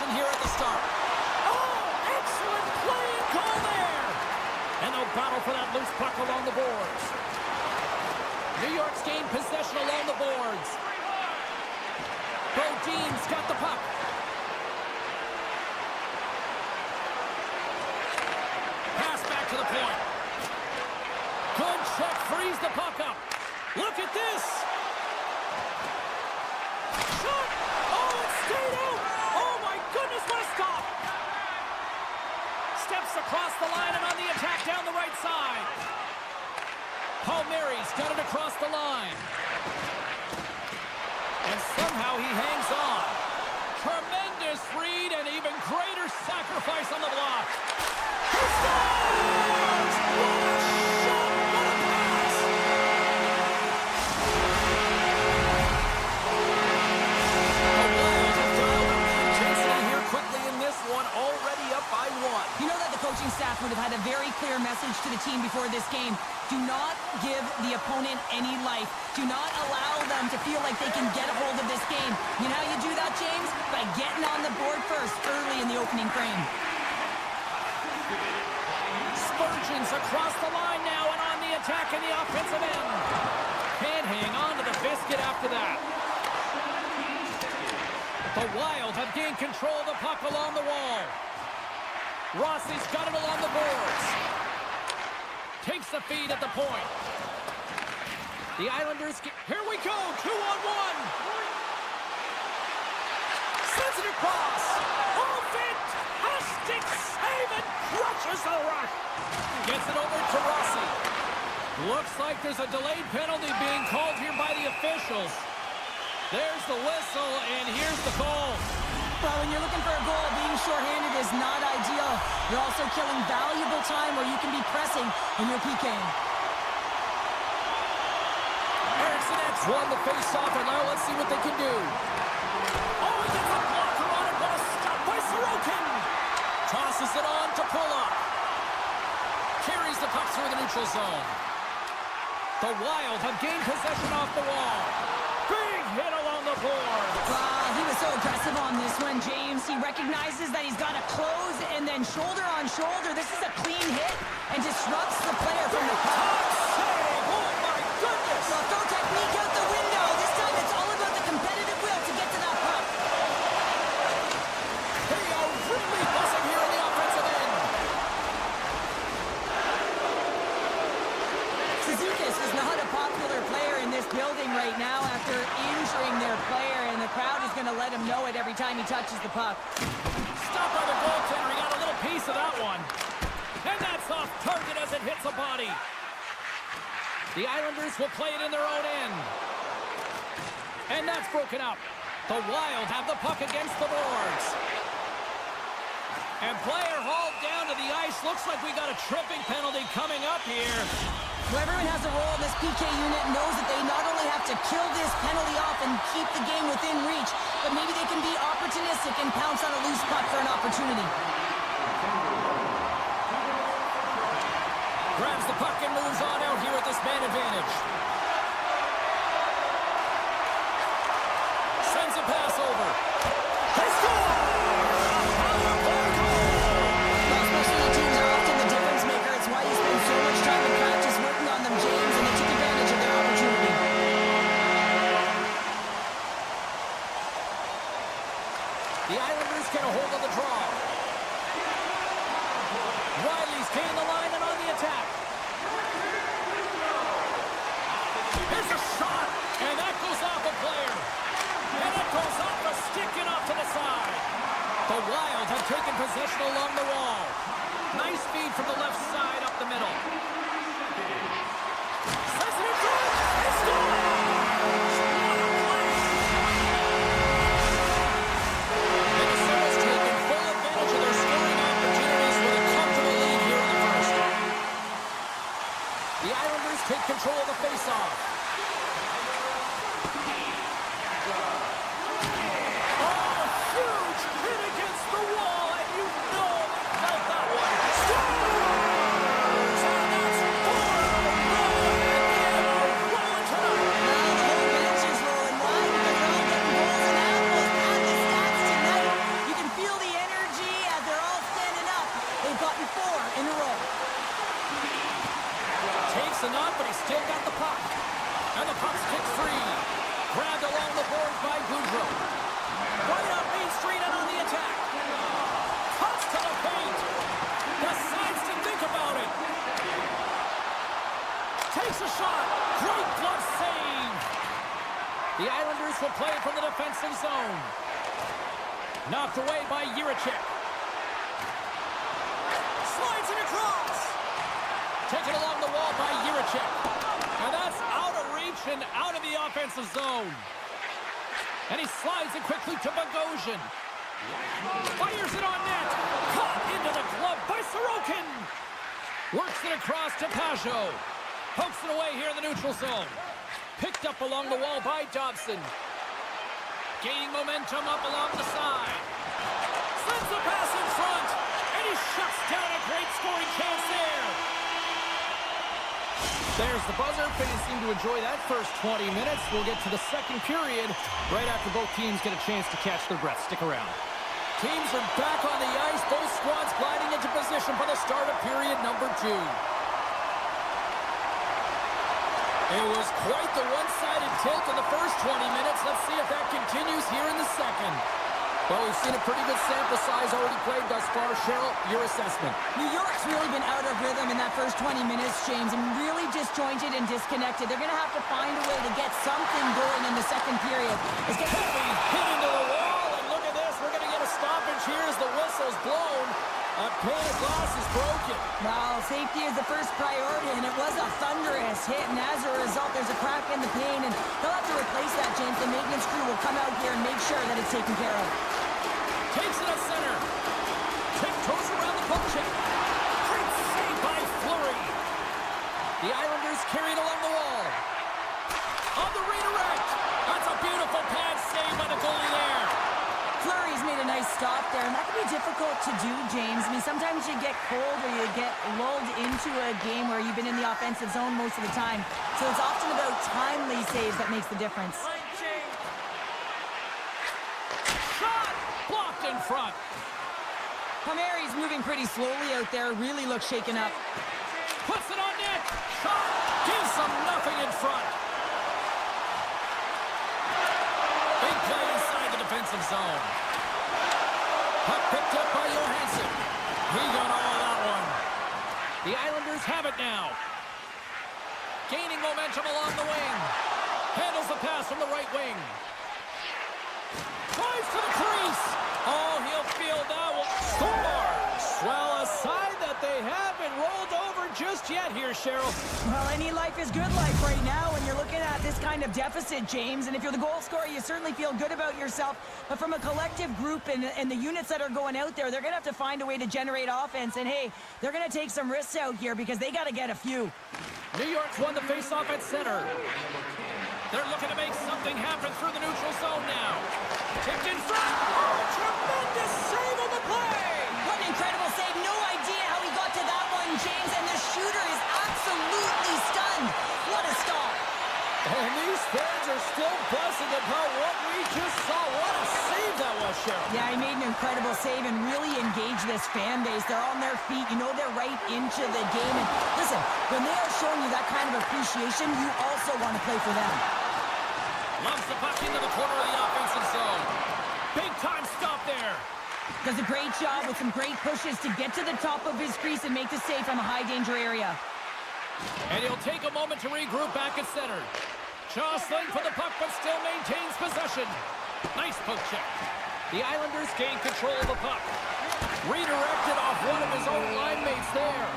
possession here at the start. Oh, excellent playing call there. And they'll battle for that loose puck along the boards. New York's gained possession along the boards. Brodin's got the puck. Pass back to the point. Good check, frees the puck up. Look at this. Shot. Oh, it stayed out. Oh, my goodness, what a stop. Steps across the line and on the attack down the right side. Palmieri's got it across the line. And somehow he hangs on. Tremendous read and even greater sacrifice on the block. He scores! What a shot! What a pass! The Wild have dialed up the intensity here quickly in this one, already up by 1. You know that the coaching staff would have had a very clear message to the team before this game. Do not give the opponent any life. Do not allow them to feel like they can get a hold of this game. You know how you do that, James? By getting on the board first, early in the opening frame. Spurgeon's across the line now and on the attack in the offensive end. Can't hang on to the biscuit after that. The Wild have gained control of the puck along the wall. Rossi's got it along the boards. Takes the feed at the point. The Islanders, here we go, 2-on-1. Sends it across. Off it. A stick save and crushes the rush. Gets it over to Rossi. Looks like there's a delayed penalty being called here by the officials. There's the whistle, and here's the call. Well, when you're looking for a goal, being shorthanded is not ideal. You're also killing valuable time where you can be pressing in your PK. Eriksson X won the face-off, and now let's see what they can do. Oh, he gets a blocker on it. What a stop by Sorokin. Tosses it on to Pulla. Carries the puck through the neutral zone. The Wild have gained possession off the wall. Big hit along the board. He was so aggressive on this one, James. He recognizes that he's got to close and then shoulder on shoulder. This is a clean hit and disrupts the player from the puck. Save. Oh, my goodness. Well, throw technique out the window. This time it's all about the competitive will to get to that puck. They are really buzzing here in the offensive end. Suzuki is not a popular player in this building right now after injuring their player, and the crowd is going to let him know it every time he touches the puck. Stop by the goaltender. He got a little piece of that one. And that's off target as it hits a body. The Islanders will play it in their own end. And that's broken up. The Wild have the puck against the boards. And player hauled down to the ice. Looks like we got a tripping penalty coming up here. Whoever has a role in this PK unit knows that they not only have to kill this penalty off and keep the game within reach, but maybe they can be opportunistic and pounce on a loose puck for an opportunity. Grabs the puck and moves on out here with this man advantage. Sends a pass over. They score! Power play goal! Well, special teams are often the difference maker. It's why you spend so much time in practice working on them, James, and they took advantage of their opportunity. The Islanders get a hold of the draw. Riley's gained the line and on the attack. Here's a shot, and that goes off a player. And it goes off a stick and off to the side. The Wild have taken possession along the wall. Nice feed from the left side up the middle. Sends it in front. They score! Minnesota's taken full advantage of their scoring opportunities with a comfortable lead here in the first. The Islanders take control of the faceoff. Oh, huge hit against the wall, and you know they felt that one. Scores! And that's 4-1. will play it from the defensive zone. Knocked away by Juracek. Slides it across. Taken along the wall by Juracek. And that's out of reach and out of the offensive zone. And he slides it quickly to Bogosian. Fires it on net. Caught into the glove by Sorokin. Works it across to Pajot. Pokes it away here in the neutral zone. Picked up along the wall by Dobson. Gaining momentum up along the side. Sends the pass in front. And he shuts down a great scoring chance there. There's the buzzer. Fans seem to enjoy that first 20 minutes. We'll get to the second period right after both teams get a chance to catch their breath. Stick around. Teams are back on the ice. Both squads gliding into position for the start of period number 2. It was quite the one-sided tilt in the first 20 minutes. Let's see if that continues here in the second. Well, we've seen a pretty good sample size already played thus far. Cheryl, your assessment. New York's really been out of rhythm in that first 20 minutes, James, and really disjointed and disconnected. They're going to have to find a way to get something going in the second period. It's Heavy hit into the wall, and look at this. We're going to get a stoppage here as the whistle's blown. A pane of glass is broken. Well, safety is the first priority, and it was a thunderous hit, and as a result, there's a crack in the pane, and they'll have to replace that, James. The maintenance crew will come out here and make sure that it's taken care of. Takes it at center. Tiptoes around the poke check. Great save by Fleury. The Islanders carried along the wall. On the redirect. That's a beautiful pad save by the goalie there. Fleury's made a nice stop there, and that can be difficult to do, James. I mean, sometimes you get cold or you get lulled into a game where you've been in the offensive zone most of the time. So it's often about timely saves that makes the difference. Shot! Blocked in front. Palmieri's moving pretty slowly out there, really looks shaken up. Puts it on net. Shot! Gives them nothing in front. Big play inside the defensive zone. Puck picked up by Johansson. He got all of that one. The Islanders have it now. Gaining momentum along the wing. Handles the pass from the right wing. Drives to the crease. Oh, he'll field that one. Scores! Well, a sign that they haven't rolled over just yet here, Cheryl. Well, any life is good life right now when you're looking at this kind of deficit, James. And if you're the goal scorer, you certainly feel good about yourself. But from a collective group and the units that are going out there, they're going to have to find a way to generate offense. And, hey, they're going to take some risks out here because they got to get a few. New York's won the faceoff at center. They're looking to make something happen through the neutral zone now. Tipped in front. Oh, tremendous save on the play. What an incredible save. No idea how he got to that one, James. And the shooter is absolutely stunned. What a stop. And these fans are still buzzing about what we just saw. What a save that was, Cheryl. Yeah, he made an incredible save and really engaged this fan base. They're on their feet. You know they're right into the game. And listen, when they are showing you that kind of appreciation, you also want to play for them. Loves the puck into the corner of the offensive zone. Big time stop there. Does a great job with some great pushes to get to the top of his crease and make the save from a high danger area. And he'll take a moment to regroup back at center. Jostling for the puck, but still maintains possession. Nice poke check. The Islanders gain control of the puck. Redirected off one of his own line mates there.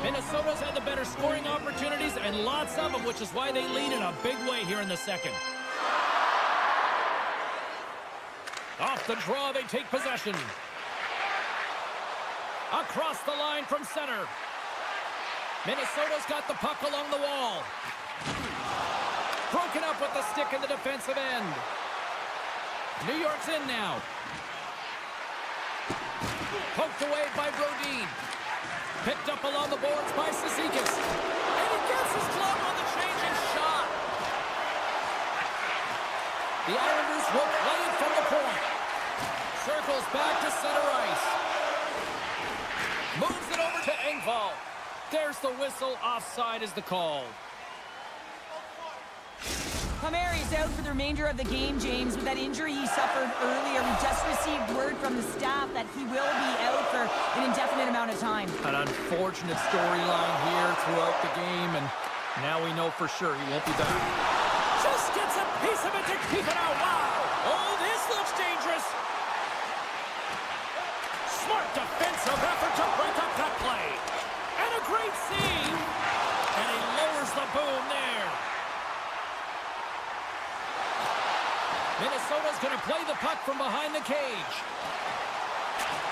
Minnesota's had the better scoring opportunities and lots of them, which is why they lead in a big way here in the second. Off the draw, they take possession. Across the line from center. Minnesota's got the puck along the wall. Broken up with the stick in the defensive end. New York's in now. Poked away by Brodin. Picked up along the boards by Cizikas. And he gets his glove on the changing shot. The Islanders will play it from the point. Circles back to center ice. Moves it over to Engvall. There's the whistle. Offside is the call. Palmieri's out for the remainder of the game, James, with that injury he suffered earlier. We just received word from the staff that he will be out for an indefinite amount of time. An unfortunate storyline here throughout the game, and now we know for sure he won't be back. Just gets a piece of it to keep it out. Wow! Oh, this looks dangerous. Smart defensive effort to break up that play. And a great save. And he lowers the boom there. Minnesota's going to play the puck from behind the cage.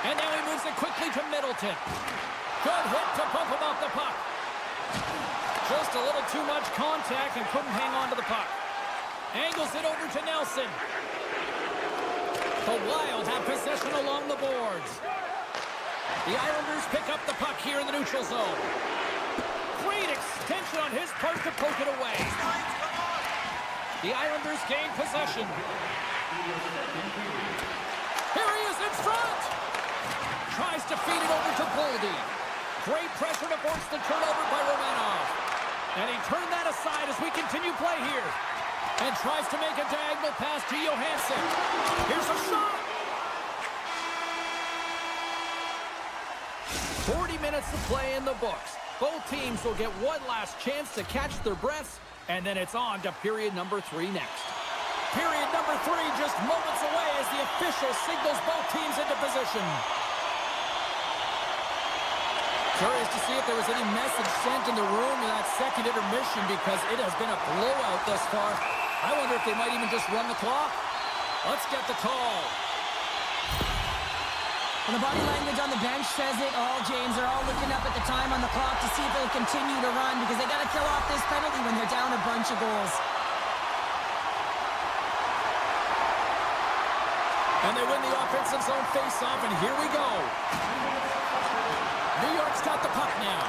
And now he moves it quickly to Middleton. Good hit to bump him off the puck. Just a little too much contact and couldn't hang on to the puck. Angles it over to Nelson. The Wild have possession along the boards. The Islanders pick up the puck here in the neutral zone. Great extension on his part to poke it away. The Islanders gain possession. Here he is in front. Tries to feed it over to Boldy. Great pressure to force the turnover by Romanov. And he turned that aside as we continue play here. And tries to make a diagonal pass to Johansson. Here's a shot. 40 minutes to play in the books. Both teams will get one last chance to catch their breaths, and then it's on to period number 3 next. Period number 3 just moments away as the official signals both teams into position. Curious to see if there was any message sent in the room in that second intermission, because it has been a blowout thus far. I wonder if they might even just run the clock. Let's get the call. And the body language on the bench says it all, James. They're all looking up at the time on the clock to see if they'll continue to run, because they got to kill off this penalty when they're down a bunch of goals. And they win the offensive zone face-off, and here we go. New York's got the puck now.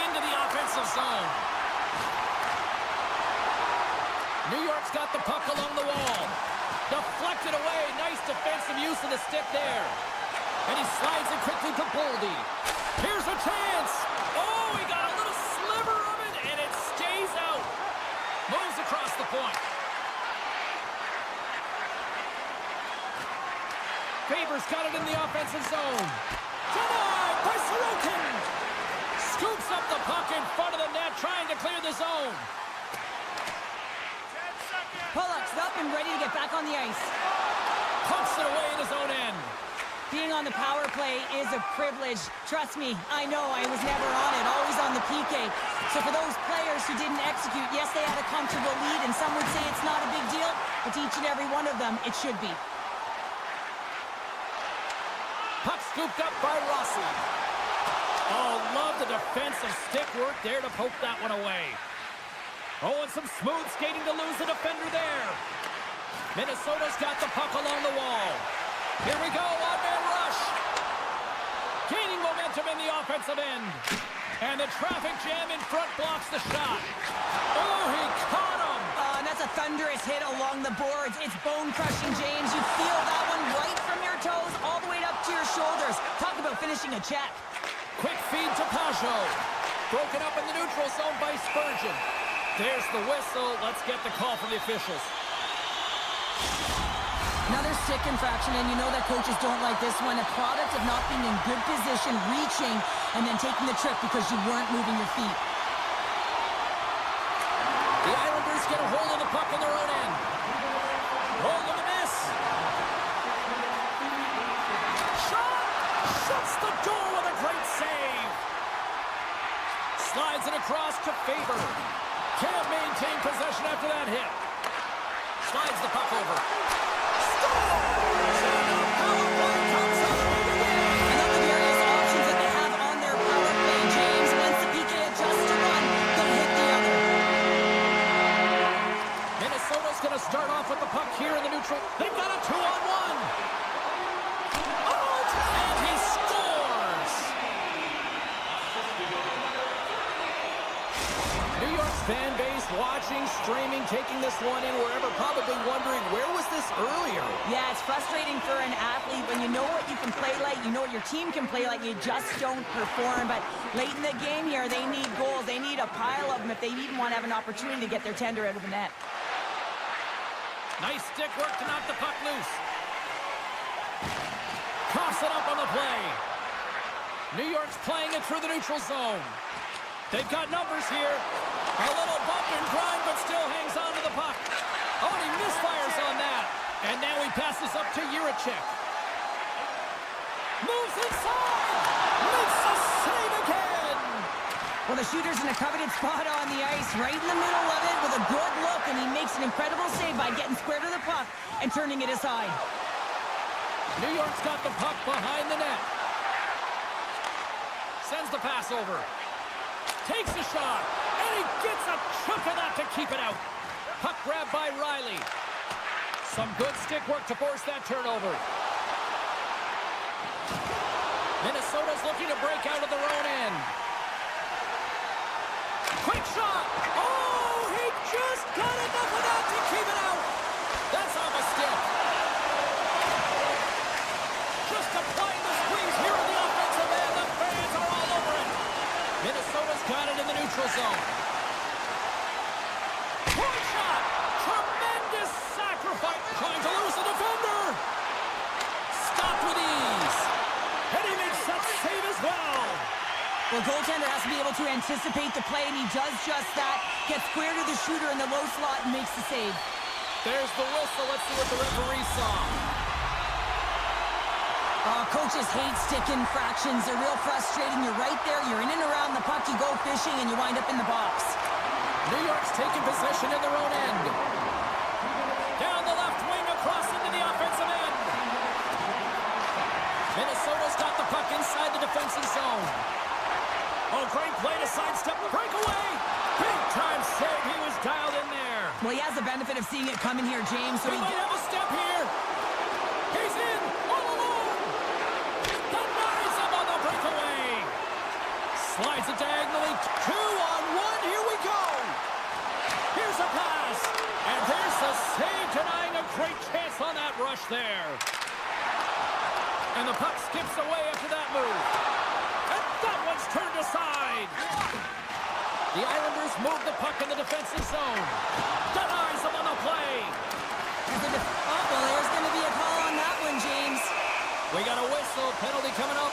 Into the offensive zone. New York's got the puck along the wall. Deflected away. Nice defensive use of the stick there. And he slides it quickly to Boldy. Here's a chance. Oh, he got a little sliver of it, and it stays out. Moves across the point. Faber's got it in the offensive zone. Denied by Sorokin. Scoops up the puck in front of the net, trying to clear the zone. Pollock's up and ready to get back on the ice. Pumps it away in his own end. Being on the power play is a privilege. Trust me, I know I was never on it, always on the PK. So for those players who didn't execute, yes, they had a comfortable lead, and some would say it's not a big deal, but to each and every one of them, it should be. Puck scooped up by Rossi. Oh, love the defensive stick work there to poke that one away. Oh, and some smooth skating to lose the defender there. Minnesota's got the puck along the wall. Here we go, one-man rush. Gaining momentum in the offensive end. And the traffic jam in front blocks the shot. Oh, he caught him. And that's a thunderous hit along the boards. It's bone-crushing, James. You feel that one right from your toes all the way up to your shoulders. Talk about finishing a check. Quick feed to Pajot. Broken up in the neutral zone by Spurgeon. There's the whistle. Let's get the call from the officials. Another stick infraction, and you know that coaches don't like this one. A product of not being in good position, reaching, and then taking the trick because you weren't moving your feet. The Islanders get a hold of the puck in their own end. Hold of the miss. Shot! Shuts the door with a great save. Slides it across to Faber. Can't maintain possession after that hit. Slides the puck over. Another various options that they have on their power play, James. Once the PK adjusts to one, they hit the other. Minnesota's going to start off with the puck here in the neutral. They've got a 2-on-1. Oh, and he scores! New York's fan base watching, streaming, taking this one in wherever, probably wondering, where was this earlier? Yeah, it's frustrating for an athlete when you know what you can play like, you know what your team can play like, you just don't perform. But late in the game here, they need goals. They need a pile of them if they even want to have an opportunity to get their tender out of the net. Nice stick work to knock the puck loose. Toss it up on the play. New York's playing it through the neutral zone. They've got numbers here. A little bump and grind, but still hangs on to the puck. Oh, and he misfires on that. And now he passes up to Juracek. Moves inside. Makes the save again. Well, the shooter's in a coveted spot on the ice, right in the middle of it with a good look, and he makes an incredible save by getting square to the puck and turning it aside. New York's got the puck behind the net. Sends the pass over. Takes a shot, and he gets a chunk of that to keep it out. Puck grab by Riley. Some good stick work to force that turnover. Minnesota's looking to break out of their own end. Quick shot! Oh, he just got enough of that to keep it out. That's off a stick. Just applying the squeeze here in the offensive end. The fans are all over it. Minnesota's got it in the neutral zone. Point shot! Tremendous sacrifice. Trying to lose the defender. Stopped with ease. And he makes that save as well. Well, goaltender has to be able to anticipate the play, and he does just that. Gets square to the shooter in the low slot and makes the save. There's the whistle. Let's see what the referee saw. Coaches hate stick infractions. They're real frustrating. You're right there. You're in and around the puck. You go fishing, and you wind up in the box. New York's taking possession in their own end. Down the left wing, across into the offensive end. Minnesota's got the puck inside the defensive zone. Oh, great play to sidestep the breakaway. Big time save. He was dialed in there. Well, he has the benefit of seeing it coming here, James. So He might have a step here. He's in all alone. Denies him on the breakaway. Slides it diagonally. 2-on-1. Here we go. Here's a pass. And there's the save, denying a great chance on that rush there. And the puck skips away after that move. And that one's turned aside. The Islanders move the puck in the defensive zone. Denies them on the play. Well, there's going to be a call on that one, James. We got a whistle. Penalty coming up.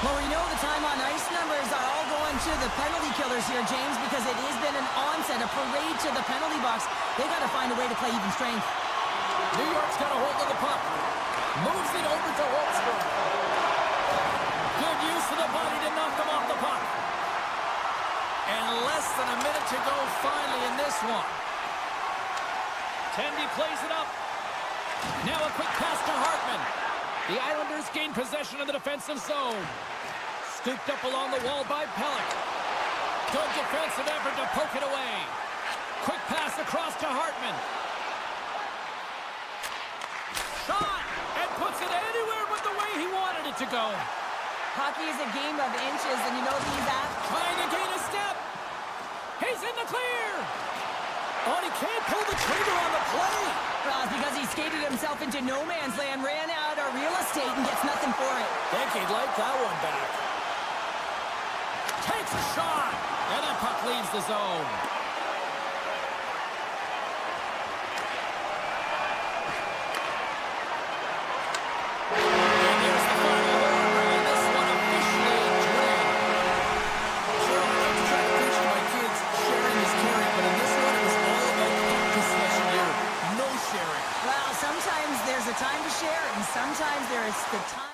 Well, we know the time on ice numbers are all going to the penalty killers here, James, because it has been an onset, a parade to the penalty box. They got to find a way to play even strength. New York's got a hold of the puck. Moves it over to Holmstrom. Good use of the body to knock them off the puck. And less than a minute to go finally in this one. Tendy plays it up. Now a quick pass to Hartman. The Islanders gain possession of the defensive zone. Scooped up along the wall by Pellick. Good defensive effort to poke it away. Quick pass across to Hartman. Shot! And puts it anywhere but the way he wanted it to go. Hockey is a game of inches, and you know these athletes. Trying to gain a step. He's in the clear. Oh, and he can't pull the trigger on the play. Well, it's because he skated himself into no man's land, ran out of real estate, and gets nothing for it. Think he'd like that one back. Takes a shot. And that puck leaves the zone. And there's the final horn, bringing this one officially to an end. Sure, I like to try to preach to my kids, sharing is caring, but in this one, it was all about the puck possession here. No sharing. Well, sometimes there's a time to share, and sometimes there is the time.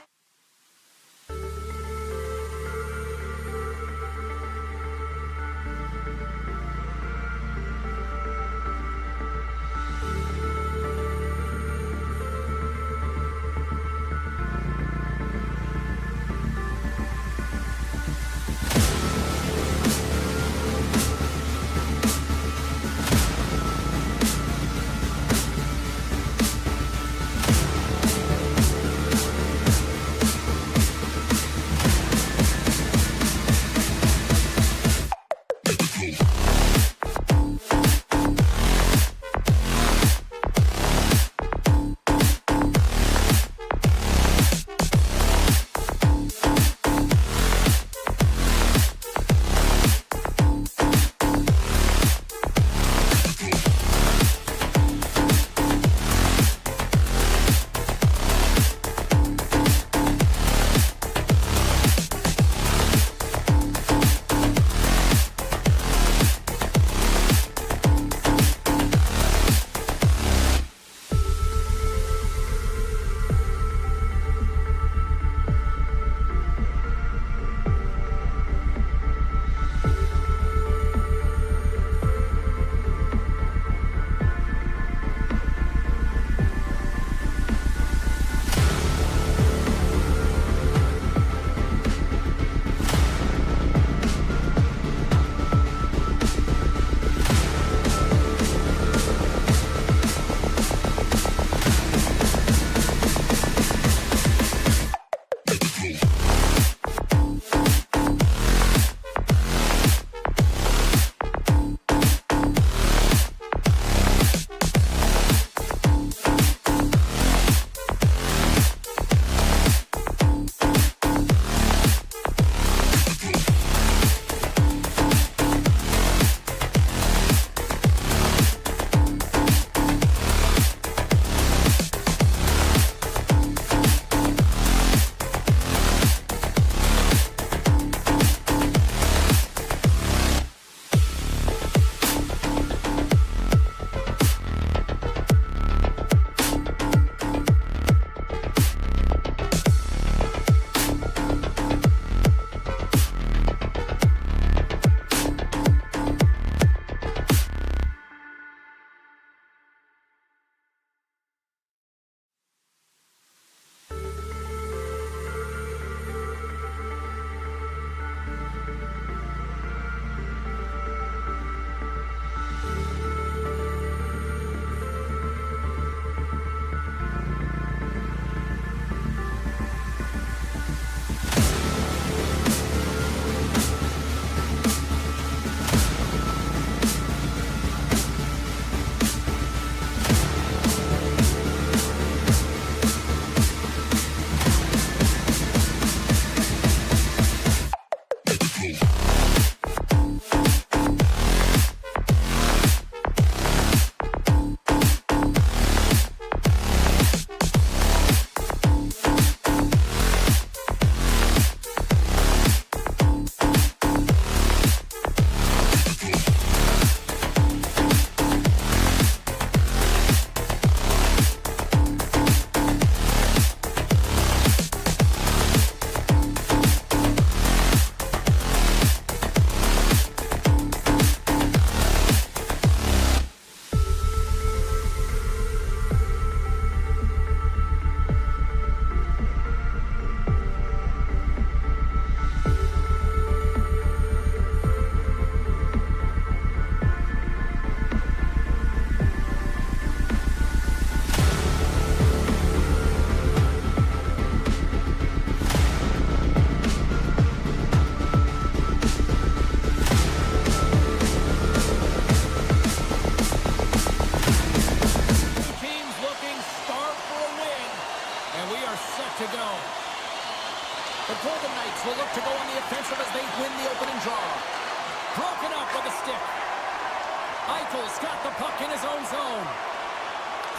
Michael's got the puck in his own zone.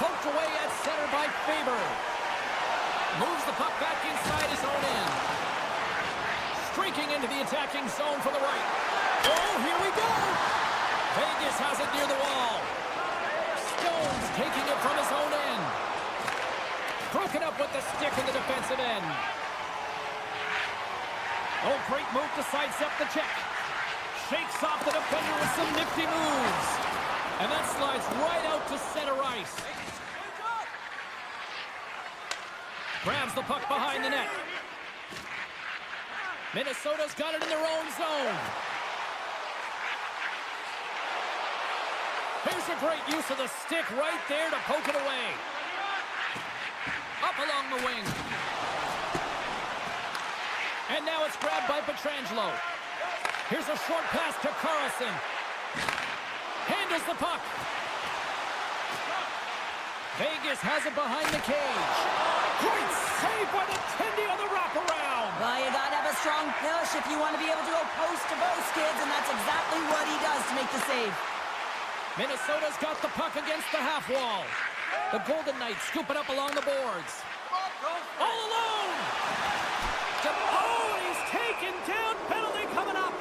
Poked away at center by Faber. Moves the puck back inside his own end. Streaking into the attacking zone for the right. Oh, here we go! Vegas has it near the wall. Stone's taking it from his own end. Broken up with the stick in the defensive end. Oh, great move to sidestep the check. Shakes off the defender with some nifty moves. And that slides right out to center ice. Grabs the puck behind the net. Minnesota's got it in their own zone. Here's a great use of the stick right there to poke it away. Up along the wing. And now it's grabbed by Pietrangelo. Here's a short pass to Carlson. Handles the puck. Vegas has it behind the cage. Great save by the Tendy on the wraparound. Well, you got to have a strong push if you want to be able to go post to post, kids, and that's exactly what he does to make the save. Minnesota's got the puck against the half wall. The Golden Knights scoop it up along the boards. All alone! Oh, he's taken down. Penalty coming up.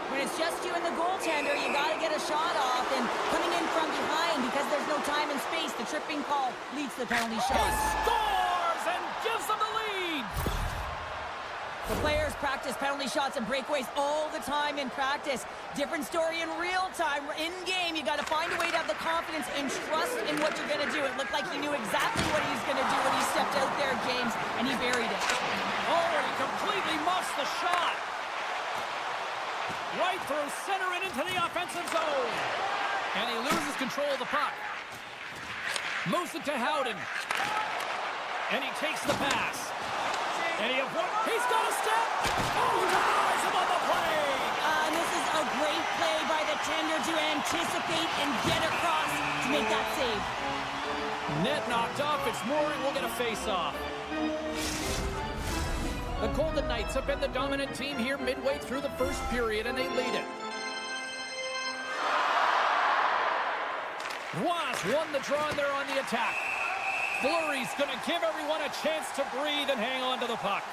When it's just you and the goaltender, you got to get a shot off, and coming in from behind because there's no time and space, the tripping call leads to the penalty He shot. scores and gives them the lead. The players practice penalty shots and breakaways all the time in practice. Different story in real time. In game, you got to find a way to have the confidence and trust in what you're going to do. It looked like he knew exactly what he was going to do when he stepped out there, James, and he buried it. Oh, and he completely muffs the shot. Right through center and into the offensive zone. And he loses control of the puck. Moves it to Howden. And he takes the pass. And he's got a step. Oh, he denies him on the play. And this is a great play by the tender to anticipate and get across to make that save. Net knocked off. It's Mooring. We'll get a face-off. The Golden Knights have been the dominant team here midway through the first period, and they lead it. Roy's won the draw, and they're on the attack. Fleury's going to give everyone a chance to breathe and hang on to the puck.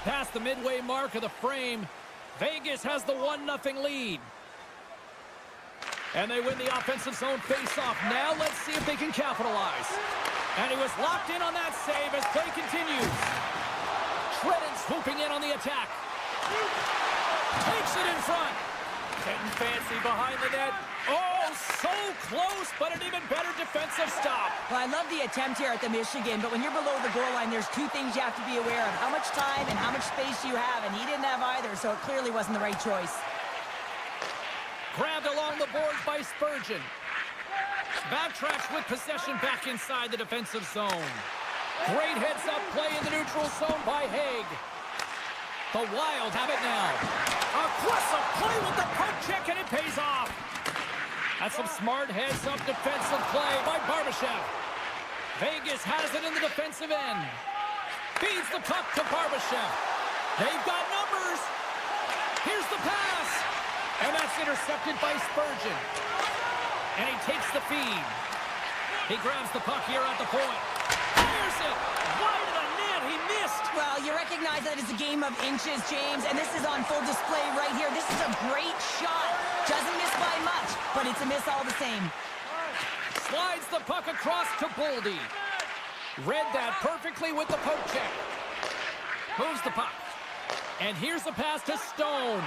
Past the midway mark of the frame, Vegas has the 1-0 lead. And they win the offensive zone face-off. Now let's see if they can capitalize. And he was locked in on that save as play continues. Shredden swooping in on the attack. Takes it in front. Getting fancy behind the net. Oh, so close, but an even better defensive stop. Well, I love the attempt here at the Michigan, but when you're below the goal line, there's two things you have to be aware of. How much time and how much space you have, and he didn't have either, so it clearly wasn't the right choice. Grabbed along the boards by Spurgeon. Backtracks with possession back inside the defensive zone. Great heads-up play in the neutral zone by Haig. The Wild have it now. Aggressive play with the poke check, and it pays off. That's some smart heads-up defensive play by Barbashev. Vegas has it in the defensive end. Feeds the puck to Barbashev. They've got numbers. Here's the pass. And that's intercepted by Spurgeon. And he takes the feed. He grabs the puck here at the point. Fires it. Wide of the net. He missed. Well, you recognize that it's a game of inches, James, and this is on full display right here. This is a great shot. Doesn't miss by much, but it's a miss all the same. Slides the puck across to Boldy. Read that perfectly with the poke check. Moves the puck. And here's the pass to Stone.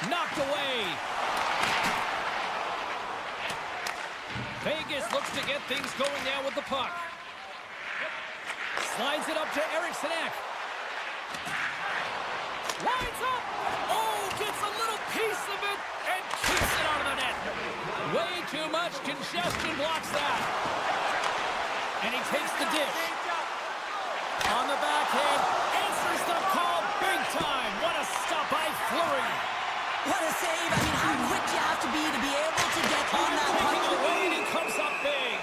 Knocked away. Vegas looks to get things going now with the puck. Slides it up to Eriksson Ek. Lines up. Oh, gets a little piece of it and keeps it out of the net. Way too much congestion blocks that. And he takes the dish. On the backhand, answers the call big time. What a stop by Fleury. What a save. I mean, how quick you have to be able to get on that puck. Taking away, and he comes up big.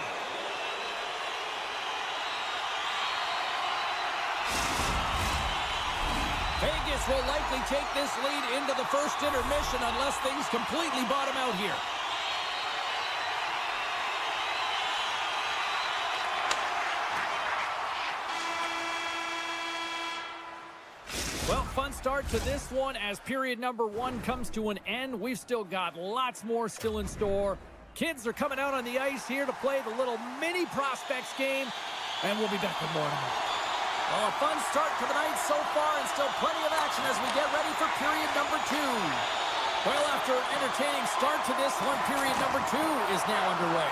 Vegas Vegas will likely take this lead into the first intermission unless things completely bottom out here. Well, fun start to this one as period number 1 comes to an end. We've still got lots more still in store. Kids are coming out on the ice here to play the little mini prospects game, and we'll be back with more in a minute. Well, a fun start to the night so far and still plenty of action as we get ready for period number 2. Well, after an entertaining start to this one, period number 2 is now underway.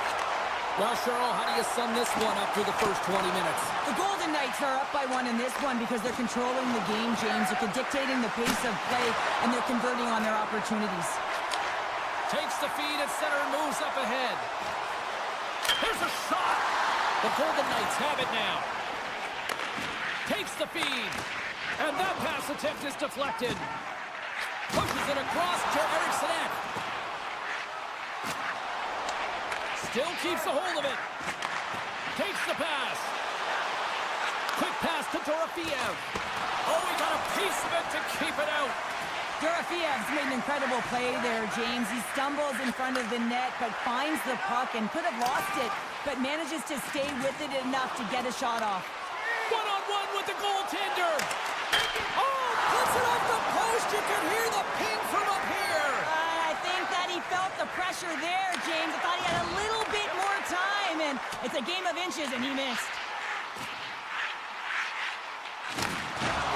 Well, Cheryl, how do you sum this one up through the first 20 minutes? The Golden Knights are up by 1 in this one because they're controlling the game, James. They're dictating the pace of play, and they're converting on their opportunities. Takes the feed at center and moves up ahead. Here's a shot. The Golden Knights have it now. Takes the feed. And that pass attempt is deflected. Pushes it across to Eriksson. Still keeps a hold of it. Takes the pass. Quick pass to Dorofeev. Oh, he got a piece of it to keep it out. Dorofiev's made an incredible play there, James. He stumbles in front of the net, but finds the puck and could have lost it, but manages to stay with it enough to get a shot off. One-on-one with the goaltender. Oh, puts it off the post. You can hear the ping from up here. I think that he felt the pressure there, James. I thought he had a little bit more time, and it's a game of inches, and he missed.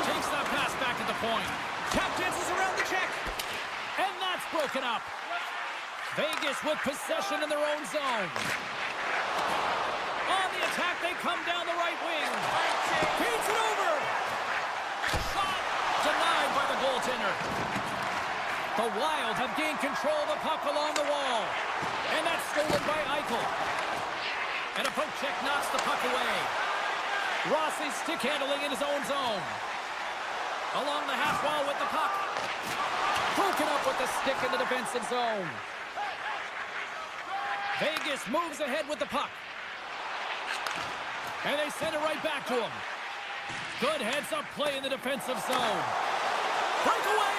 Takes that pass back at the point. Tap dances around the check. And that's broken up. Vegas with possession in their own zone. On the attack, they come down the right wing. Feeds it over. Shot denied by the goaltender. The Wild have gained control of the puck along the wall. And that's stolen by Eichel. And a poke check knocks the puck away. Rossi's stick handling in his own zone. Along the half wall with the puck. Broken up with the stick in the defensive zone. Vegas moves ahead with the puck. And they send it right back to him. Good heads-up play in the defensive zone. Breakaway!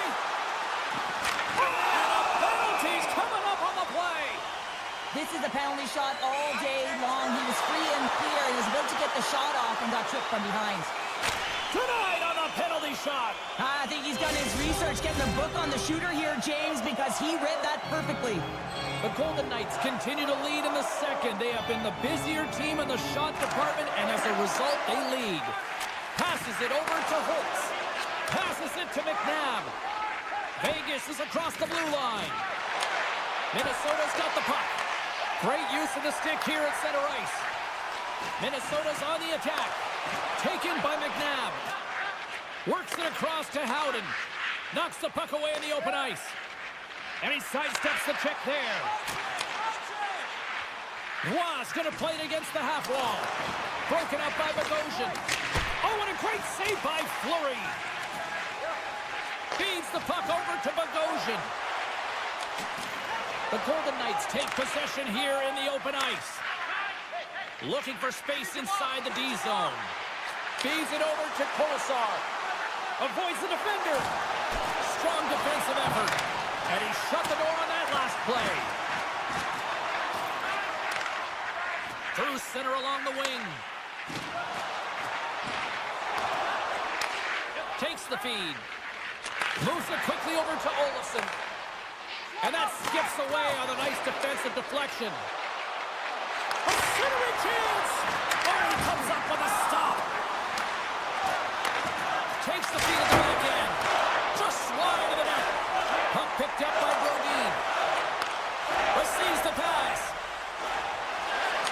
And a penalty's coming up on the play. This is a penalty shot all day long. He was free and clear. He was about to get the shot off and got tripped from behind. Denied on the penalty shot. I think he's done his research, getting a book on the shooter here, James, because he read that perfectly. The Golden Knights continue to lead in the second. They have been the busier team in the shot department, and as a result, they lead. Passes it over to Holtz. Passes it to McNabb. Vegas is across the blue line. Minnesota's got the puck. Great use of the stick here at center ice. Minnesota's on the attack. Taken by McNabb. Works it across to Howden. Knocks the puck away in the open ice. And he sidesteps the check there. Roy's going to play it against the half wall. Broken up by Bogosian. Oh, and a great save by Fleury. Feeds the puck over to Bogosian. The Golden Knights take possession here in the open ice. Looking for space inside the D zone. Feeds it over to Kolesar. Avoids the defender. Strong defensive effort. And he shut the door on that last play. Through center along the wing. Takes the feed. Moves it quickly over to Olofsson. And that skips away on a nice defensive deflection. A centering chance! Oh, he comes up with a stop. Takes the feed at the back end. Just wide of the net. Puck picked up by Brodin. Receives the pass.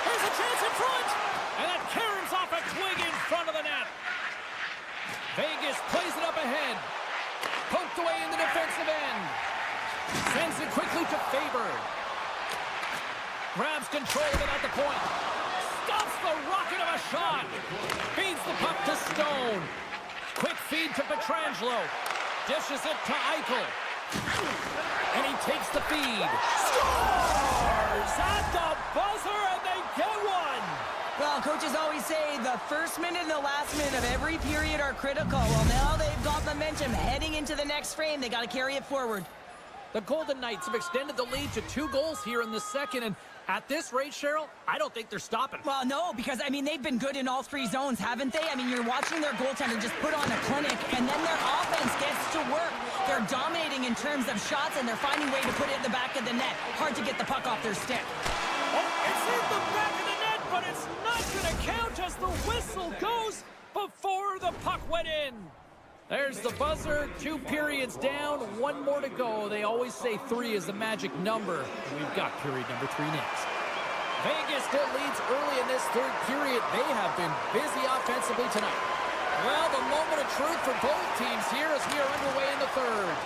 Here's a chance in front. And that caroms off a twig in front of the net. Vegas plays it up ahead. Poked away in the defensive end. Sends it quickly to Faber. Grabs control of it at the point. Stops the rocket of a shot. Feeds the puck to Stone. Quick feed to Pietrangelo. Dishes it to Eichel. And he takes the feed. Scores at the buzzer, and they get one. Well, coaches always say the first minute and the last minute of every period are critical. Well, now they've got momentum heading into the next frame. They got to carry it forward. The Golden Knights have extended the lead to 2 goals here in the second, and at this rate, Cheryl, I don't think they're stopping. Well, no, because, I mean, they've been good in all 3 zones, haven't they? I mean, you're watching their goaltender just put on a clinic, and then their offense gets to work. They're dominating in terms of shots, and they're finding a way to put it in the back of the net. Hard to get the puck off their stick. Oh, it's in the back of the net, but it's not going to count as the whistle goes before the puck went in. There's the buzzer. 2 periods down, 1 more to go. They always say 3 is the magic number. We've got period number 3 next. Vegas still leads early in this 3rd period. They have been busy offensively tonight. Well, the moment of truth for both teams here as we are underway in the 3rd.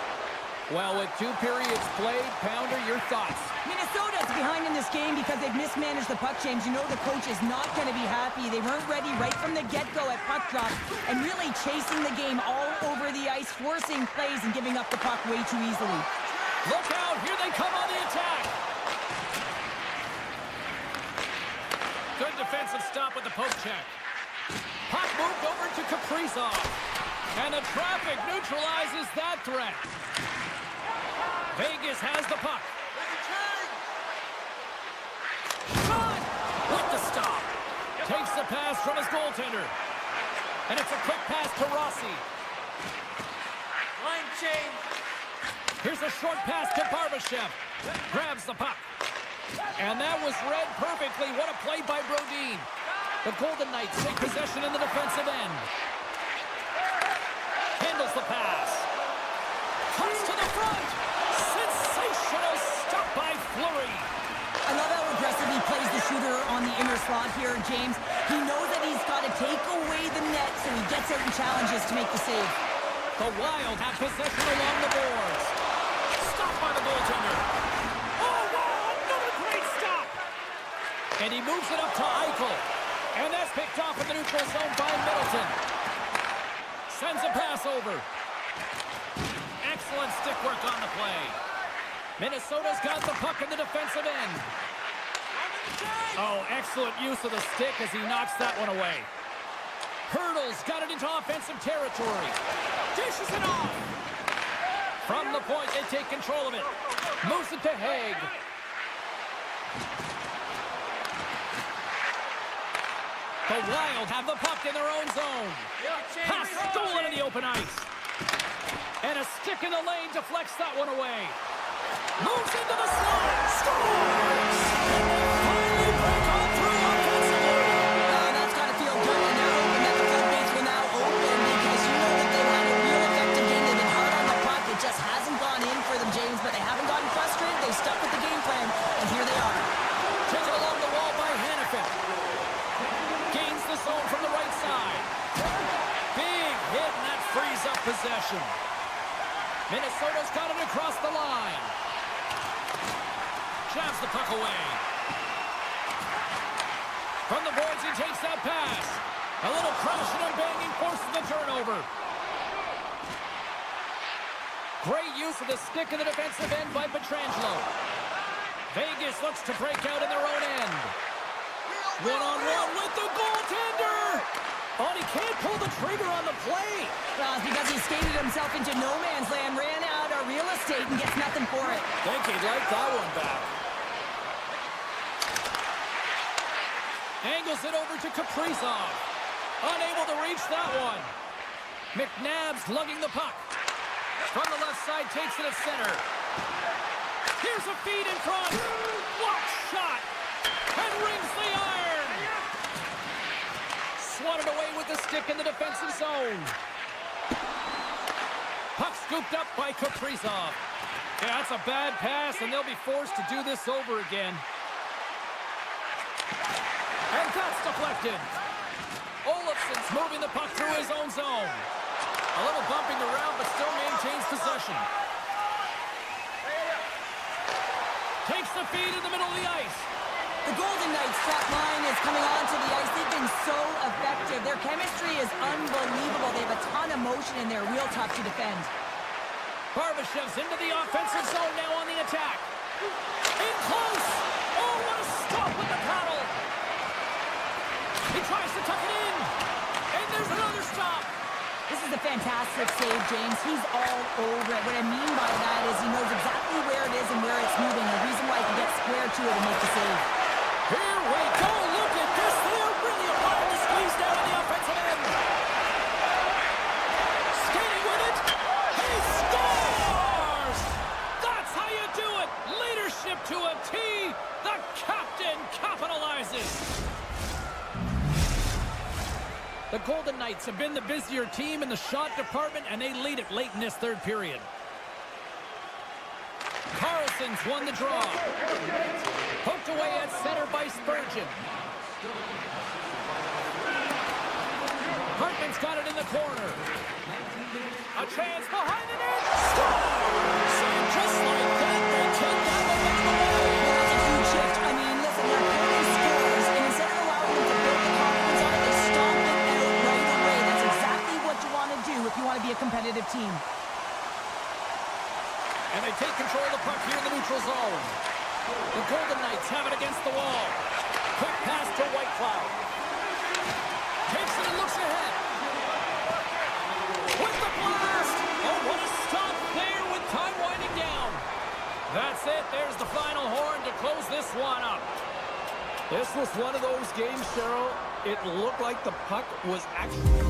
Well, with 2 periods played, Pounder, your thoughts? Minnesota's behind in this game because they've mismanaged the puck, James. You know the coach is not going to be happy. They weren't ready right from the get-go at puck drop and really chasing the game all over the ice, forcing plays and giving up the puck way too easily. Look out, here they come on the attack. Good defensive stop with the poke check. Puck moved over to Kaprizov. And the traffic neutralizes that threat. Vegas has the puck. Shot! With the stop. Takes the pass from his goaltender. And it's a quick pass to Rossi. Line change. Here's a short pass to Barbashev. Grabs the puck. And that was read perfectly. What a play by Brodin. The Golden Knights take possession in the defensive end. Handles the pass. Comes to the front. Sensational stop by Fleury. I love how aggressive he plays the shooter on the inner slot here, James. He knows that he's got to take away the net, so he gets out and challenges to make the save. The Wild have possession along the boards. Stopped by the goaltender. Oh, wow, another great stop. And he moves it up to Eichel. And that's picked off in the neutral zone by Middleton. Sends a pass over. Excellent stick work on the play. Minnesota's got the puck in the defensive end. Oh, excellent use of the stick as he knocks that one away. Hurdles got it into offensive territory. Dishes it off. From the point, they take control of it. Moves it to Haig. The Wild have the puck in their own zone. Pass stolen in the open ice. And a stick in the lane deflects that one away. Moves into the slot. Scores! Finally break on through offensively. That's got to feel good when they're hoping that the floodgates will now open because you know that they've had a real effective game. They've been hard on the puck. It just hasn't gone in for them, James, but they haven't gotten frustrated. They've stuck with the game plan, and here they are. Taken along the wall by Hannafin. Gains the zone from the right side. Big hit, and that frees up possession. Minnesota's got it across the line. Jabs the puck away. From the boards, he takes that pass. A little crashing and banging forces the turnover. Great use of the stick in the defensive end by Pietrangelo. Vegas looks to break out in their own end. One-on-one with the goaltender. Oh, he can't pull the trigger on the play. Well, it's because he skated himself into no man's land, ran out of real estate, and gets nothing for it. Think he'd like that one back. Angles it over to Kaprizov. Unable to reach that one. McNabb's lugging the puck. From the left side, takes it at center. Here's a feed in front. Block shot. And rings the iron. Swatted away with the stick in the defensive zone. Puck scooped up by Kaprizov. Yeah, that's a bad pass, and they'll be forced to do this over again. And that's deflected. Olofsson's moving the puck through his own zone. A little bumping around, but still maintains possession. Takes the feed in the middle of the ice. The Golden Knights' top line is coming onto the ice. They've been so effective. Their chemistry is unbelievable. They have a ton of motion, and they're real tough to defend. Barbashev's into the offensive zone now on the attack. In close. Oh, what a stop with the paddle. He is a fantastic save, James. He's all over it. What I mean by that is he knows exactly where it is and where it's moving. The reason why he can get square to it and make the save. Here we go. Look at this. They're really applying the squeeze down on the offensive end. Skating with it. He scores! That's how you do it. Leadership to a T. The captain capitalizes. The Golden Knights have been the busier team in the shot department, and they lead it late in this third period. Carlson's won the draw. Poked away at center by Spurgeon. Hartman's got it in the corner. A chance behind the net. Scores! And just like that, they take that momentum away. Well, that's a huge shift. I mean, listen, they're pulling scores, and instead of allowing them to build the confidence on it, they stomp it out right away. That's exactly what you want to do if you want to be a competitive team. And they take control of the puck here in the neutral zone. The Golden Knights have it against the wall. Quick pass to Whitecloud. Takes it and looks ahead. With the blast! Oh, what a stop there with time winding down. That's it. There's the final horn to close this one up. This was one of those games, Cheryl. It looked like the puck was actually...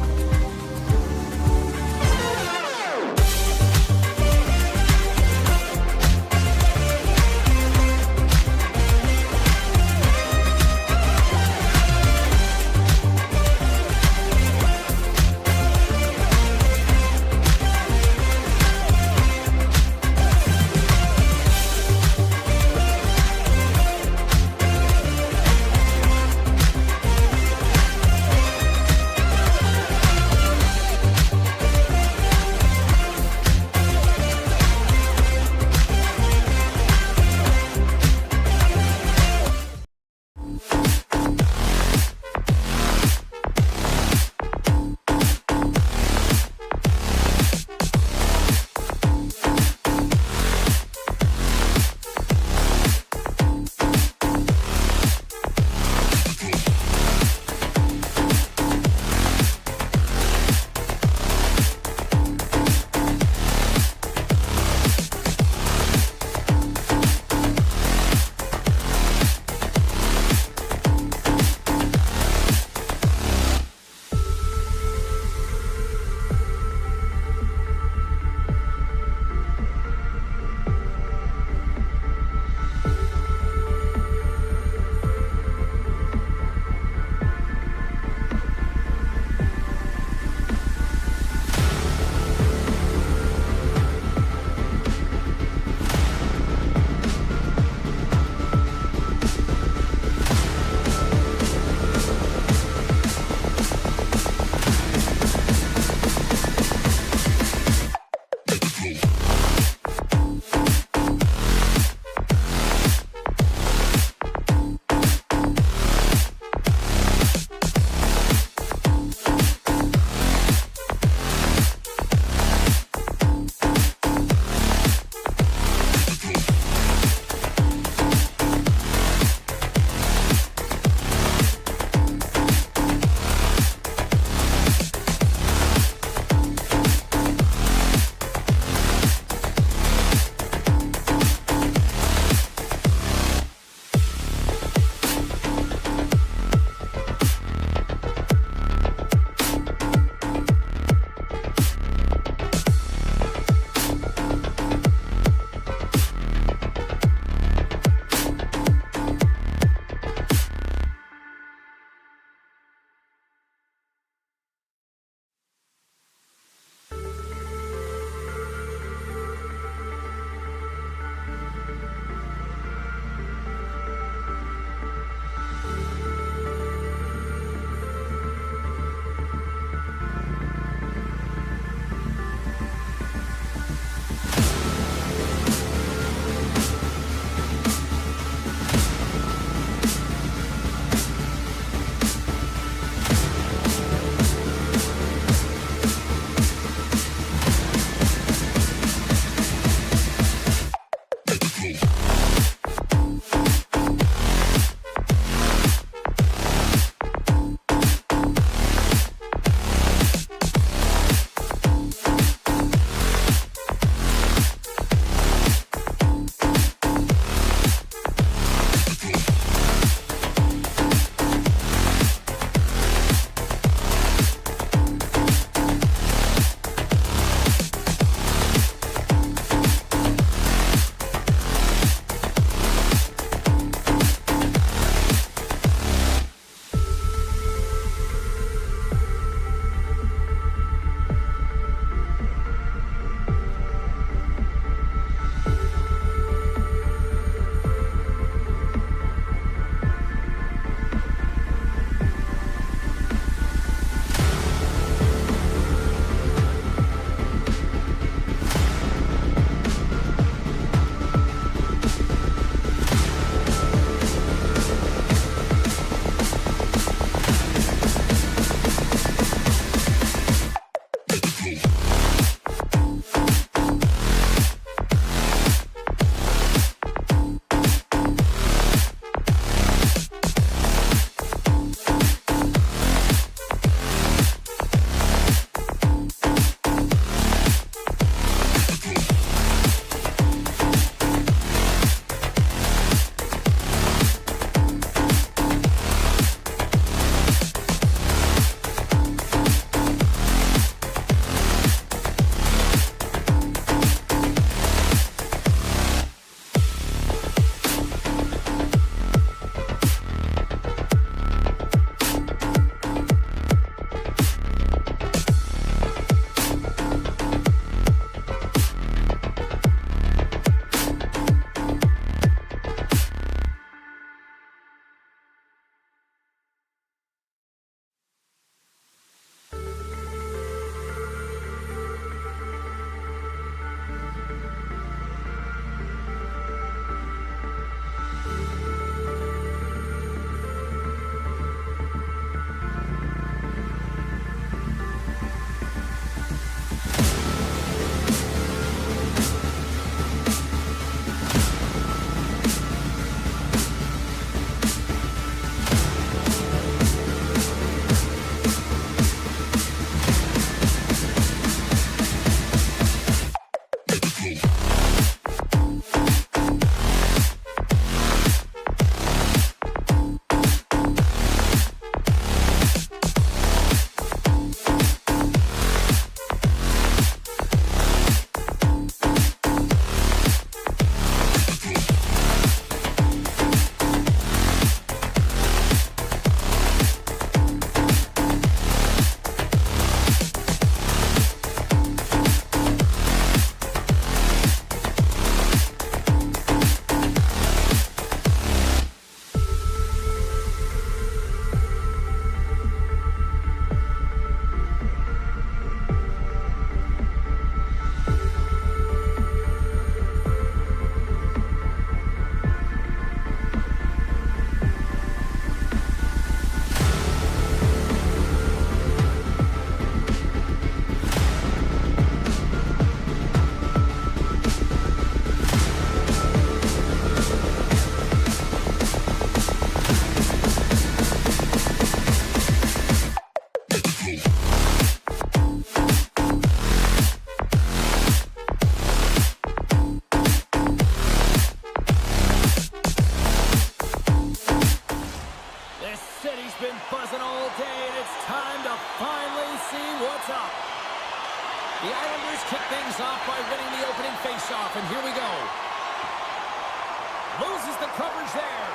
Loses the coverage there.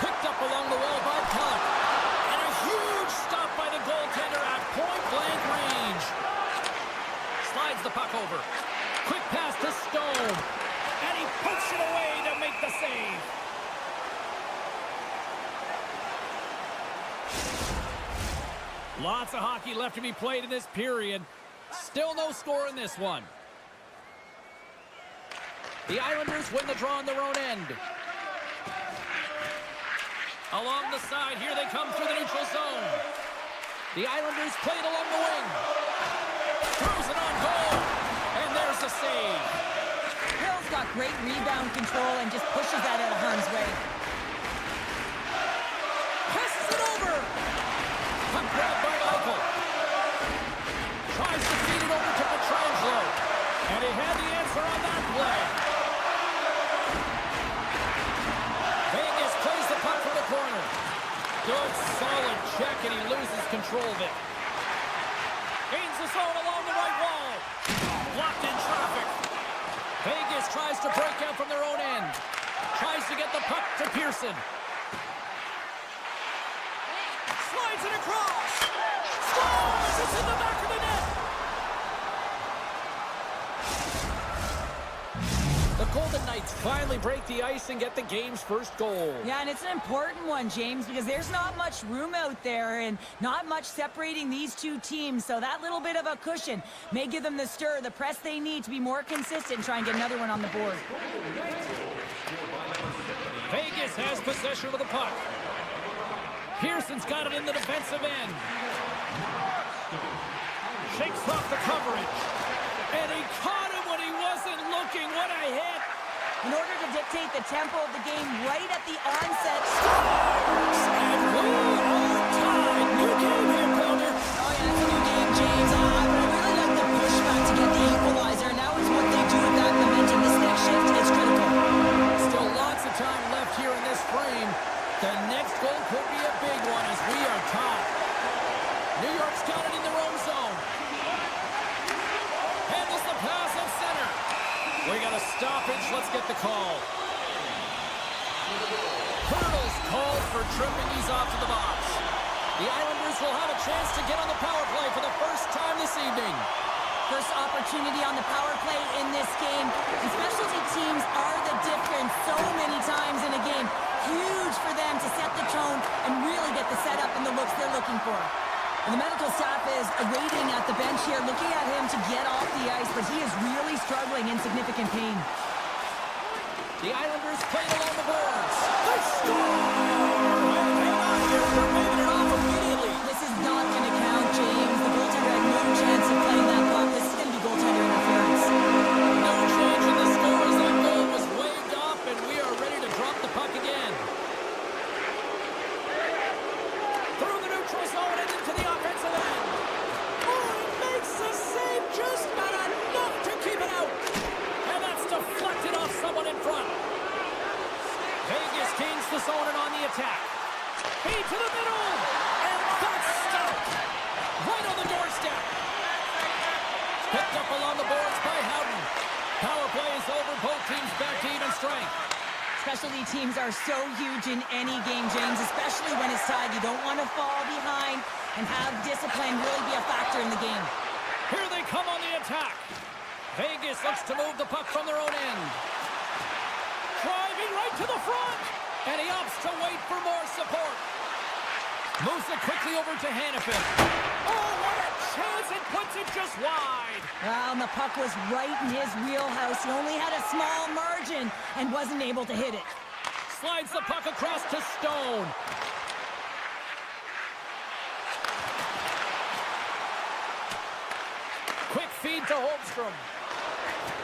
Picked up along the wall by Puck. And a huge stop by the goaltender at point-blank range. Slides the puck over. Quick pass to Stone. And he pokes it away to make the save. Lots of hockey left to be played in this period. Still no score in this one. The Islanders win the draw on their own end. Along the side, here they come through the neutral zone. The Islanders play it along the wing. Throws it on goal. And there's the save. Hill's got great rebound control and just pushes that out of harm's way. Passes it over. Puck grab by Michael. Tries to feed it over to Pietrangelo. And he had the answer on that play. Vegas plays the puck from the corner. Good, solid check, and he loses control of it. Gains the zone along the right wall. Blocked in traffic. Vegas tries to break out from their own end. Tries to get the puck to Pearson. Slides it across. Scores! It's in the back of the net. The Golden Knights finally break the ice and get the game's first goal. Yeah, and it's an important one, James, because there's not much room out there and not much separating these two teams. So that little bit of a cushion may give them the stir, the press they need to be more consistent and try and get another one on the board. Vegas has possession of the puck. Pearson's got it in the defensive end. Shakes off the coverage. And he caught him when he wasn't looking. What a hit. In order to dictate the tempo of the game right at the onset. And we are tied. New game here, Pelder. Oh, yeah, it's a new game, James. I really like the pushback to get the equalizer. Now is what they do with that momentum. This next shift is critical. Still lots of time left here in this frame. The next goal could be a big one as we are tied. New York's got it in their own zone. Handles the pass at center. We got a stoppage. Let's get the call. Hurdles called for tripping. He's off to the box. The Islanders will have a chance to get on the power play for the first time this evening. First opportunity on the power play in this game. And specialty teams are the difference so many times in a game. Huge for them to set the tone and really get the setup and the looks they're looking for. And the medical staff is waiting at the bench here, looking at him to get off the ice, but he is really struggling in significant pain. The Islanders play it along the boards. They score! They're moving it off immediately. This is not going to count, James. The goaltender had no chance of playing that puck. This is going to be goaltender interference. No change in the score as that goal was waved off, and we are ready to drop the puck again. Through the neutral zone and into the offensive end. Oh, he makes the save, just not enough to keep it out. And that's deflected off someone in front. Vegas gains the zone and on the attack. Feed to the middle, and that's stopped. Right on the doorstep. Picked up along the boards by Howden. Power play is over. Both teams back to even strength. Specialty teams are so huge in any game, James, especially when it's tied. You don't want to fall behind and have discipline really be a factor in the game. Here they come on the attack. Vegas looks to move the puck from their own end. Driving right to the front. And he opts to wait for more support. Moves it quickly over to Hannafin. Oh, what a chance. It puts it just wide. Well, and the puck was right in his wheelhouse. He only had a small margin and wasn't able to hit it. Slides the puck across to Stone. Quick feed to Holmstrom.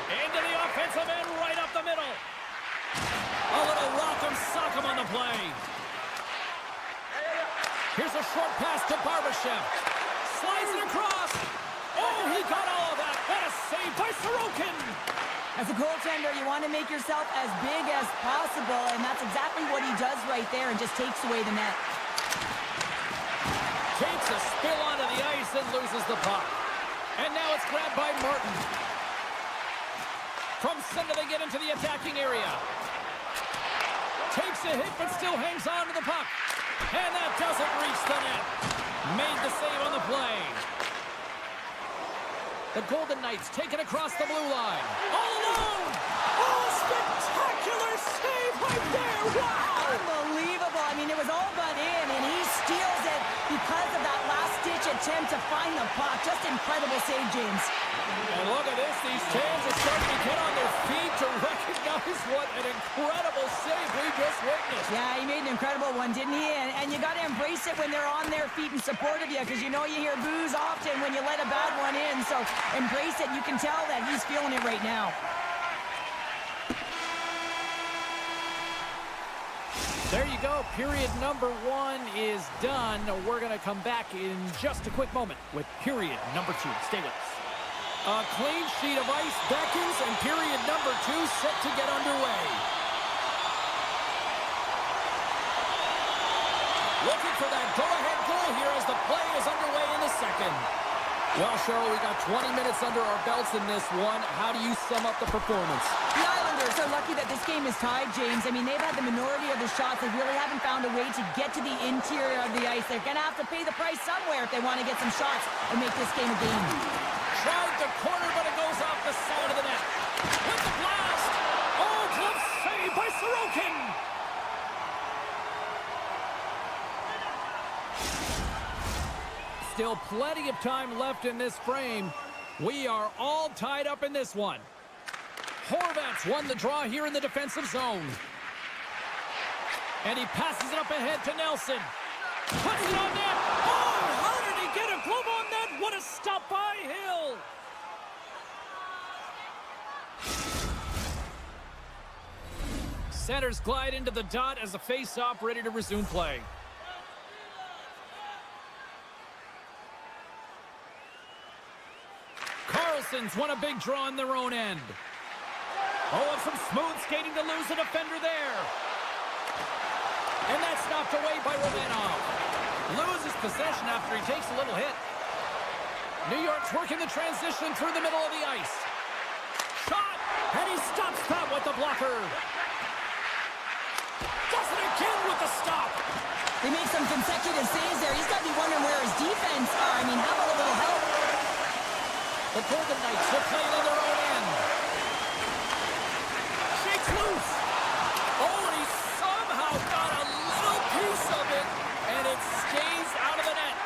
Into the offensive end, right up the middle. A little rock'em sock'em on the play. Here's a short pass to Barbashev. Slides it across. Oh, he got all of that. What a save by Sorokin. As a goaltender, you want to make yourself as big as possible, and that's exactly what he does right there and just takes away the net. Takes a spill onto the ice and loses the puck. And now it's grabbed by Martin. From center, they get into the attacking area. Takes a hit, but still hangs on to the puck. And that doesn't reach the net. Made the save on the play. The Golden Knights take it across the blue line. All alone! Oh, spectacular save right there! Wow! Unbelievable. I mean, it was all but in, and he steals it because of that last-ditch attempt to find the puck. Just incredible save, James. And look at this. These fans are starting to get on their feet to recognize what an incredible save we just witnessed. Yeah, he made an incredible one, didn't he? And you got to embrace it when they're on their feet in support of you, because you know you hear boos often when you let a bad one in. So embrace it. You can tell that he's feeling it right now. There you go. Period number 1 is done. We're going to come back in just a quick moment with period number 2. Stay with us. A clean sheet of ice beckons, and period number 2 set to get underway. Looking for that go-ahead goal here as the play is underway in the second. Well, Cheryl, we got 20 minutes under our belts in this one. How do you sum up the performance? The Islanders are lucky that this game is tied, James. I mean, they've had the minority of the shots. They really haven't found a way to get to the interior of the ice. They're going to have to pay the price somewhere if they want to get some shots and make this game a game. Tried the corner, but it goes off the side of the net. With the blast! Oh, glove save by Sorokin! Still plenty of time left in this frame. We are all tied up in this one. Horvat's won the draw here in the defensive zone. And he passes it up ahead to Nelson. Puts it on net. Oh, how did he get a glove on net? What a stop by Hill. Centers glide into the dot as the face-off ready to resume play. Carlson's won a big draw in their own end. Oh, and some smooth skating to lose a defender there. And that's knocked away by Romanov. Loses possession after he takes a little hit. New York's working the transition through the middle of the ice. Shot! And he stops that with the blocker. Does it again with the stop. They make some consecutive saves there. He's got to be wondering where his defense are. I mean, how about a little help? The Golden Knights will play it in their own end. Shakes loose. Oh, and he somehow got a little piece of it, and it stays out of the net.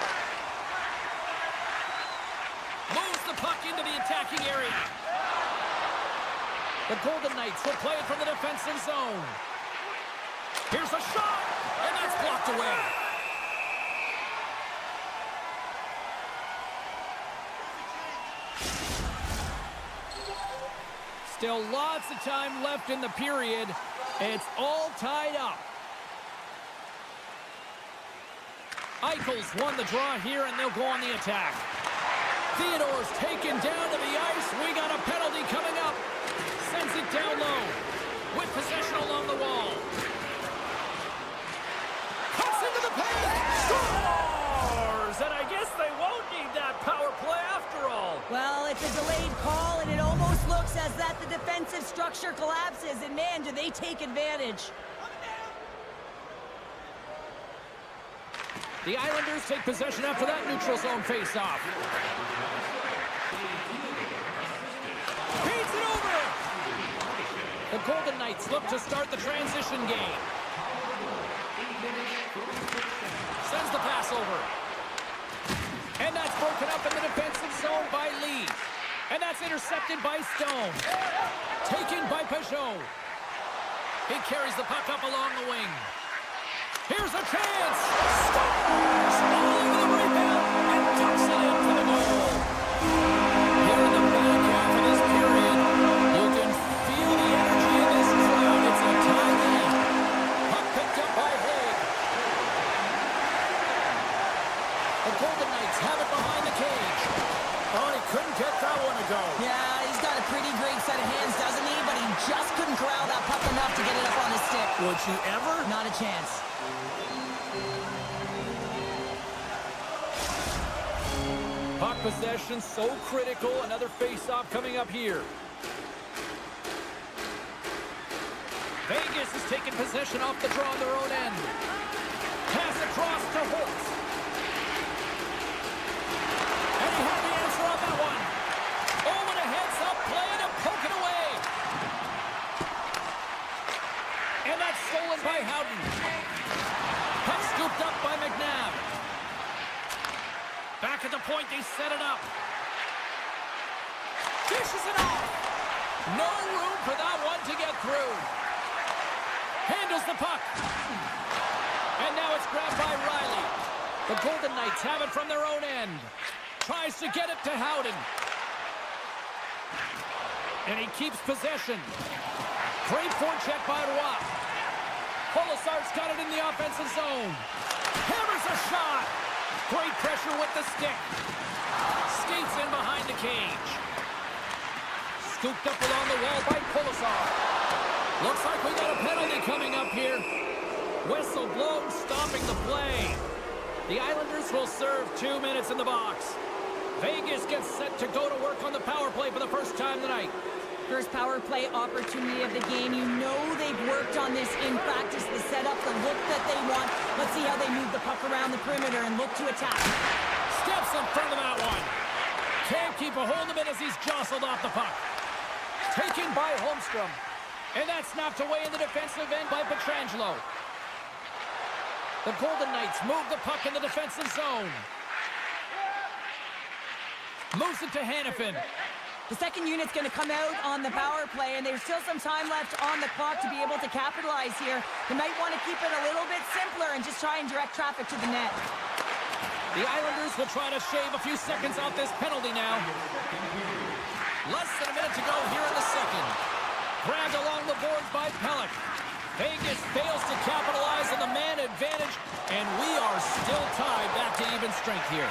Moves the puck into the attacking area. The Golden Knights will play it from the defensive zone. Here's a shot, and that's blocked away. Still lots of time left in the period. It's all tied up. Eichel's won the draw here, and they'll go on the attack. Theodore's taken down to the ice. We got a penalty coming up. Sends it down low. With possession along the wall. Cuts into the paint. Scores! And I guess they won't need that power play after all. Well, it's a delayed call, and it almost looks as that the defensive structure collapses. And, man, do they take advantage. The Islanders take possession after that neutral zone face-off. Feeds it over! The Golden Knights look to start the transition game. Sends the pass over. And that's broken up in the defensive zone by Lee. And that's intercepted by Stone. Taken by Peugeot. He carries the puck up along the wing. Here's a chance! Scores! All over the rebound and tucks it into the goal. Here in the back half of this period, you can feel the energy in this crowd. It's a tie game. Puck picked up by Haig. The Golden Knights have it behind the cage. Oh, he couldn't get that one to go. Yeah, he's got a pretty great set of hands, doesn't he? But he just couldn't corral that puck enough to get it up on his stick. Would you ever? Not a chance. Puck possession so critical. Another face-off coming up here. Vegas Vegas has taken possession off the draw on their own end. Pass across to Holtz. And he had the answer on that one. Oh, and a heads-up play to poke it away. And that's stolen by Howden. Puck scooped up by McNabb. Back at the point, they set it up. Dishes it off. No room for that one to get through. Handles the puck. And now it's grabbed by Riley. The Golden Knights have it from their own end. Tries to get it to Howden. And he keeps possession. Great forecheck by Roy. Polisar's got it in the offensive zone. Hammers a shot. Great pressure with the stick. Skates in behind the cage. Scooped up along the wall by Polisar. Looks like we got a penalty coming up here. Whistle blown, stopping the play. The Islanders will serve 2 minutes in the box. Vegas gets set to go to work on the power play for the first time tonight. First power play opportunity of the game. You know they've worked on this in practice, the setup, the look that they want. Let's see how they move the puck around the perimeter and look to attack. Steps in front of that one. Can't keep a hold of it as he's jostled off the puck. Taken by Holmstrom. And that's knocked away in the defensive end by Pietrangelo. The Golden Knights move the puck in the defensive zone. Moves it to Hannafin. The second unit's going to come out on the power play, and there's still some time left on the clock to be able to capitalize here. They might want to keep it a little bit simpler and just try and direct traffic to the net. The Islanders will try to shave a few seconds off this penalty now. Less than a minute to go here in the second. Grabbed along the boards by Pelech. Vegas fails to capitalize on the man advantage, and we are still tied back to even strength here.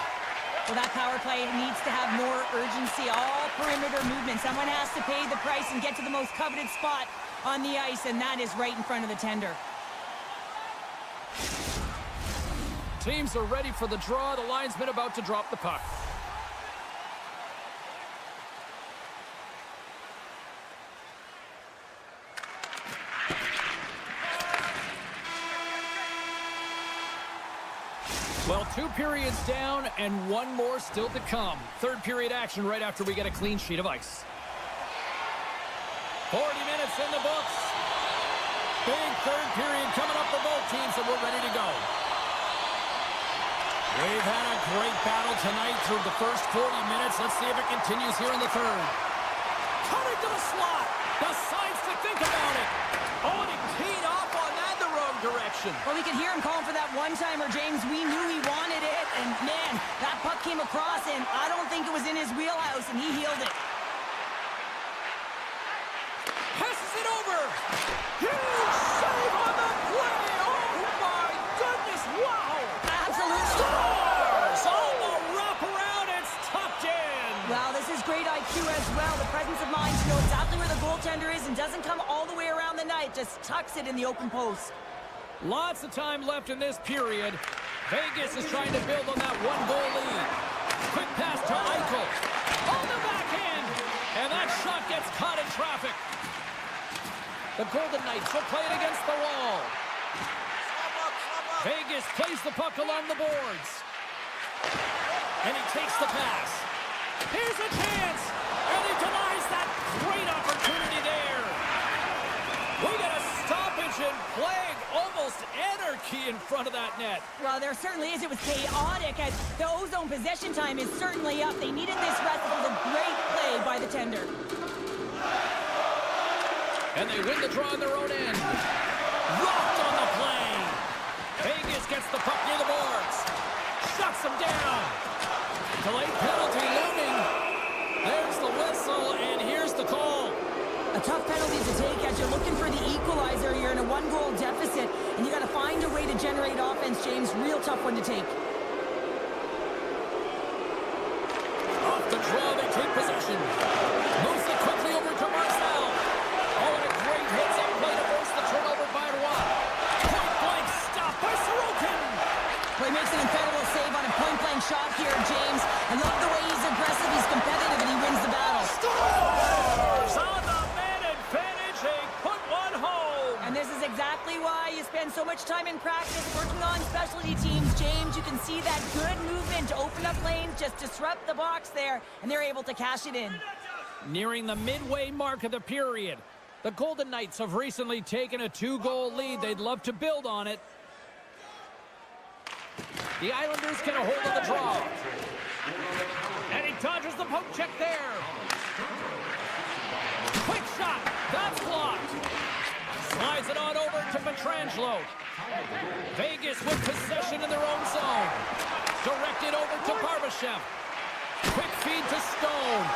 Well, that power play needs to have more urgency, all perimeter movement. Someone has to pay the price and get to the most coveted spot on the ice, and that is right in front of the tender. Teams are ready for the draw. The linesman about to drop the puck. Well, 2 periods down and 1 more still to come. Third period action right after we get a clean sheet of ice. 40 minutes in the books. Big third period coming up for both teams, and we're ready to go. We've had a great battle tonight through the first 40 minutes. Let's see if it continues here in the third. Coming to the slot. Decides to think about it. Oh, and he teed off on that the wrong direction. Well, we could hear him calling for that one-timer, James. We knew he wanted it, and man, that puck came across, and I don't think it was in his wheelhouse, and he healed it. Passes it over. Huge save on the play. Oh, my goodness. Wow. Absolutely. Stars on the wraparound. It's tucked in. Wow, this is great IQ as well. The presence of mind to know exactly where the goaltender is and doesn't come all the way around the net. Just tucks it in the open post. Lots of time left in this period. Vegas is trying to build on that 1-goal lead. Quick pass to Eichel. On the backhand. And that shot gets caught in traffic. The Golden Knights will play it against the wall. Vegas plays the puck along the boards. And he takes the pass. Here's a chance. And he denies that great opportunity there. We got a stoppage and plague, almost anarchy in front of that net. Well, there certainly is. It was chaotic, as the ozone possession time is certainly up. They needed this rest. It was a great play by the tender. And they win the draw on their own end. Rocked on the play. Vegas gets the puck near the boards. Shuts them down. Delayed penalty looming. There's the whistle, and here's the call. A tough penalty to take as you're looking for the equalizer here in a 1-goal deficit, and you got to find a way to generate offense, James. Real tough one to take. Off the draw, they take possession. Moves it quickly over to Marcel. Oh, and a great heads-up play to force the turnover by Roy. Point-blank stop by Sorokin. Well, he makes an incredible save on a point-blank shot here, James. I love the way he's aggressive, he's competitive, and he wins the battle. Stars on the man advantage. They put one home. And this is why you spend so much time in practice working on specialty teams, James. You can see that good movement to open up lanes, just disrupt the box there, and they're able to cash it in. Nearing the midway mark of the period. The Golden Knights have recently taken a 2-goal lead. They'd love to build on it. The Islanders get a hold of the draw. And he dodges the poke check there. Quick shot. That's blocked. Slides it on over to Pietrangelo. Vegas with possession in their own zone. Directed over to Barbashev. Quick feed to Stone.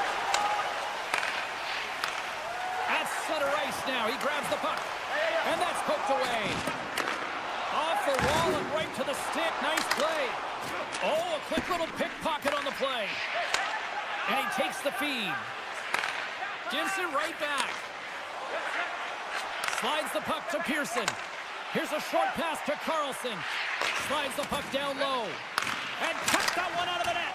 At center ice now. He grabs the puck. And that's poked away. Off the wall and right to the stick. Nice play. Oh, a quick little pickpocket on the play. And he takes the feed. Gives it right back. Slides the puck to Pearson. Here's a short pass to Carlson. Slides the puck down low. And cuts that one out of the net.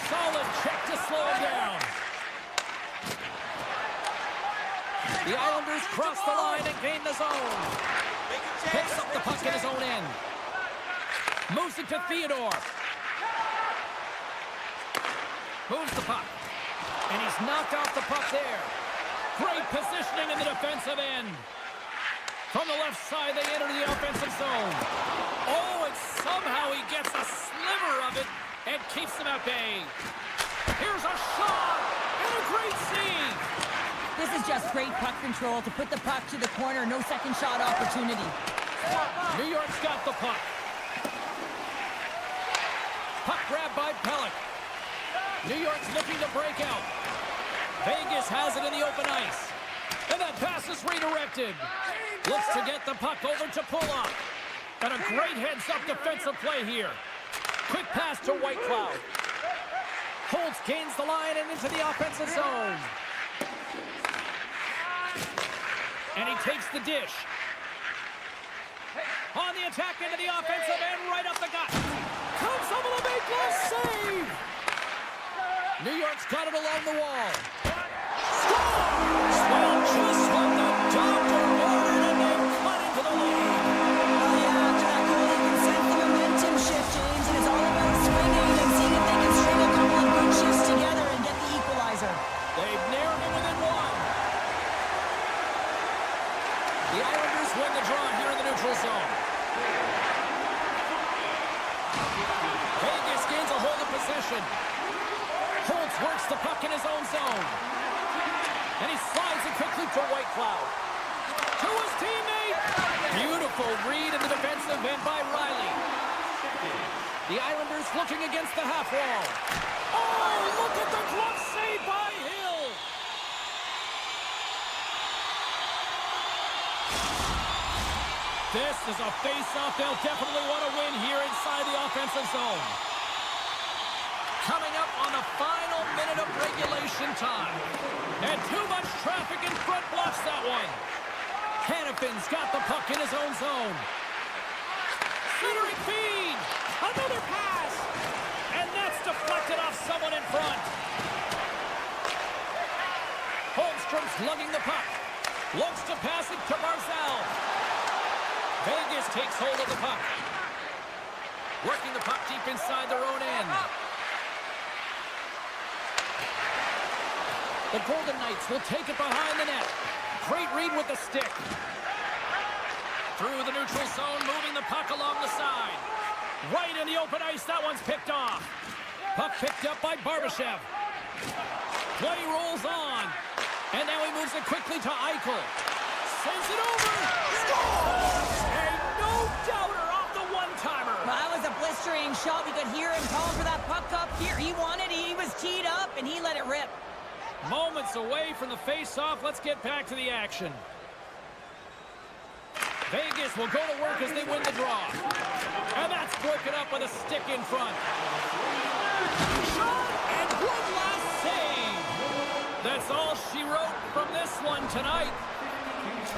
Solid check to slow him down. The Islanders cross the line and gain the zone. Picks up the puck in his own end. Moves it to Theodore. Moves the puck. And he's knocked off the puck there. Great positioning in the defensive end. From the left side, they enter the offensive zone. Oh, and somehow he gets a sliver of it and keeps them at bay. Here's a shot and a great save. This is just great puck control to put the puck to the corner. No second shot opportunity. New York's got the puck. Puck grab by Pellick. New York's looking to break out. Vegas has it in the open ice. And that pass is redirected. Looks to get the puck over to Pulock. And a great heads-up defensive play here. Quick pass to Whitecloud. Holtz gains the line and into the offensive zone. And he takes the dish. On the attack into the offensive end, right up the gut. Comes up with a big glove save. New York's got it along the wall. Scores! Well, just what the doctor ordered, and they cut into the lead. Well, yeah, after that goal, you can sense the momentum shift, James, and it's all about swinging and seeing if they can string a couple of good shifts together and get the equalizer. They've narrowed it within one. The Islanders win the draw here in the neutral zone. Vegas gains a hold of possession. Holtz works the puck in his own zone. And he slides it quickly to Whitecloud. To his teammate. Beautiful read in the defensive end by Riley. The Islanders looking against the half wall. Oh, look at the glove save by Hill. This is a face-off they'll definitely want to win here inside the offensive zone. Coming up on the final minute of regulation time. And too much traffic in front blocks that one. Hannafin's got the puck in his own zone. Centering feed. Another pass. And that's deflected off someone in front. Holmstrom's lugging the puck. Looks to pass it to Barzal. Vegas takes hold of the puck. Working the puck deep inside their own end. The Golden Knights will take it behind the net. Great read with the stick. Through the neutral zone, moving the puck along the side. Right in the open ice, that one's picked off. Puck picked up by Barbashev. Play rolls on. And now he moves it quickly to Eichel. Sends it over. Scores! A no-doubter off the one-timer. Well, that was a blistering shot. We could hear him calling for that puck up here. He wanted it. He was teed up, and he let it rip. Moments away from the face-off. Let's get back to the action. Vegas will go to work as they win the draw. And that's broken up with a stick in front. Shot and one last save. That's all she wrote from this one tonight.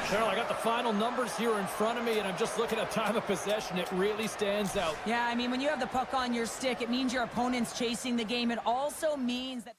Cheryl, I got the final numbers here in front of me, and I'm just looking at time of possession. It really stands out. Yeah, I mean, when you have the puck on your stick, it means your opponent's chasing the game. It also means that...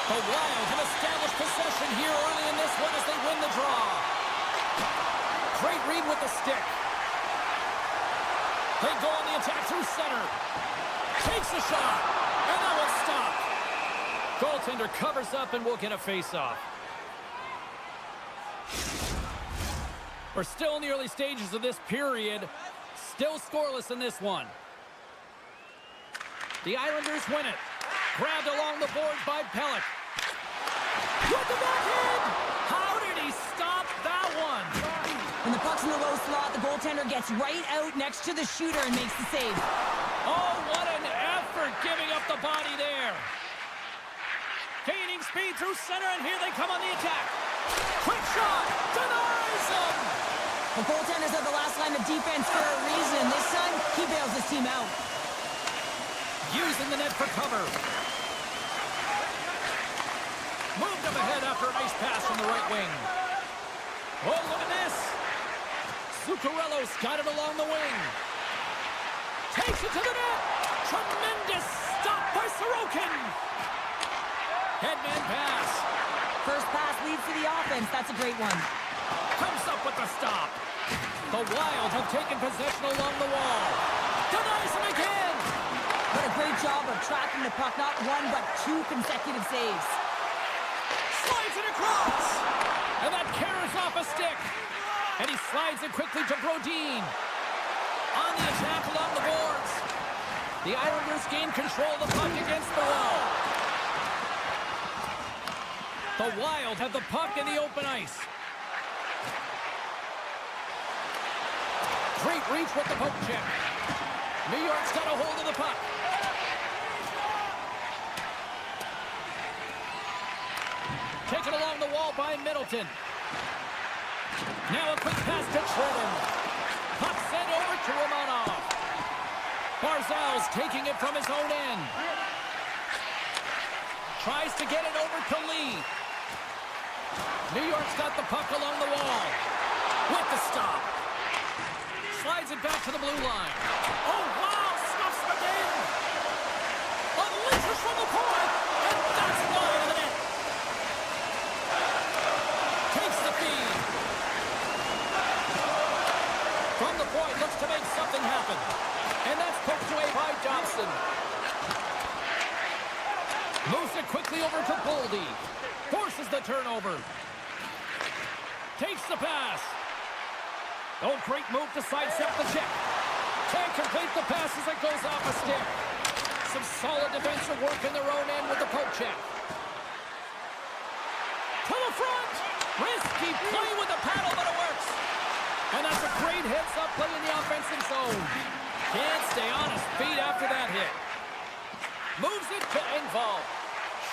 The Wild have established possession here early in this one as they win the draw. Great read with the stick. They go on the attack through center. Takes a shot. And that one's stopped. Goaltender covers up and will get a face-off. We're still in the early stages of this period. Still scoreless in this one. The Islanders win it. Grabbed along the boards by Pelech. With the backhand! How did he stop that one? When the puck's in the low slot, the goaltender gets right out next to the shooter and makes the save. Oh, what an effort giving up the body there. Gaining speed through center, and here they come on the attack. Quick shot! Denies him! The goaltenders are the last line of defense for a reason. This time, he bails his team out. Using the net for cover. Moved up ahead after a nice pass from the right wing. Oh, look at this. Zuccarello's got it along the wing. Takes it to the net. Tremendous stop by Sorokin. Headman pass. First pass leads to the offense. That's a great one. Comes up with the stop. The Wild have taken possession along the wall. Denies him again. What a great job of tracking the puck. Not one, but two consecutive saves. Slides it across. And that stick. And he slides it quickly to Brodin. On the attack along the boards. The Islanders gain control of the puck against the wall. The Wild have the puck in the open ice. Great reach with the poke check. New York's got a hold of the puck. Taken along the wall by Middleton. Now a quick pass to Trenton. Puck sent over to Romanov. Barzal's taking it from his own end. Tries to get it over to Lee. New York's got the puck along the wall. With the stop. Slides it back to the blue line. Oh, wow! Stuffs the game! Unleashes from the point! And that's wide of the net! Takes the feed. From the point, looks to make something happen. And that's poked away by Dobson. Moves it quickly over to Boldy. Forces the turnover. Takes the pass. Oh, great move to sidestep the check. Can't complete the pass as it goes off a stick. Some solid defensive work in their own end with the poke check. To the front. Risky play with the paddle, but it works. And that's a great heads-up play in the offensive zone. Can't stay on his feet after that hit. Moves it to Engvall.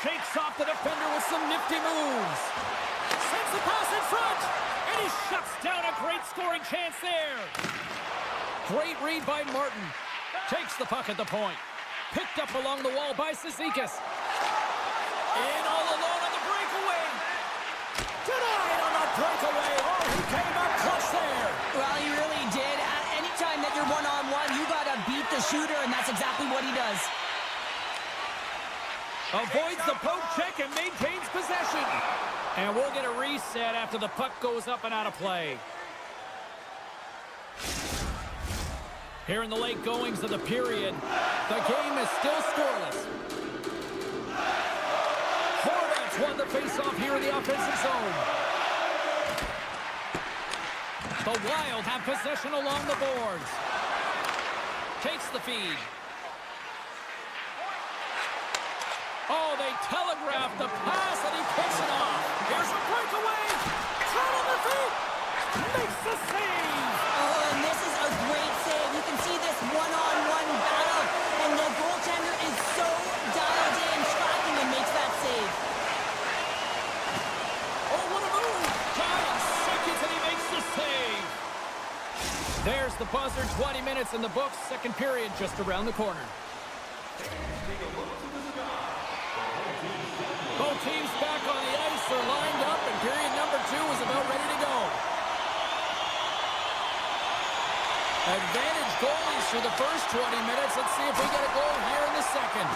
Shakes off the defender with some nifty moves. Sends the pass in front. And he shuts down a great scoring chance there. Great read by Martin. Takes the puck at the point. Picked up along the wall by Cizikas. In all alone on the breakaway. Denied on the breakaway. Oh, he came up clutch there. Well, he really did. Anytime that you're one-on-one, you got to beat the shooter, and that's exactly what he does. Avoids the poke check and maintains possession. And we'll get a reset after the puck goes up and out of play. Here in the late goings of the period, the game is still scoreless. Hornets won the faceoff here in the offensive zone. The Wild have possession along the boards. Takes the feed. Oh, they telegraphed the pass and he picks it off. Here's a breakaway! Turn on the feet! Makes the save! Oh, and this is a great save. You can see this one-on-one battle, and the goaltender is so dialed in, tracking and makes that save. Oh, what a move! 5 seconds and he makes the save. There's the buzzer. 20 minutes in the books. Second period just around the corner. Both teams back on the ice are lined up, and period number 2 is about ready to go. Advantage goalies through the first 20 minutes. Let's see if we get a goal here in the second.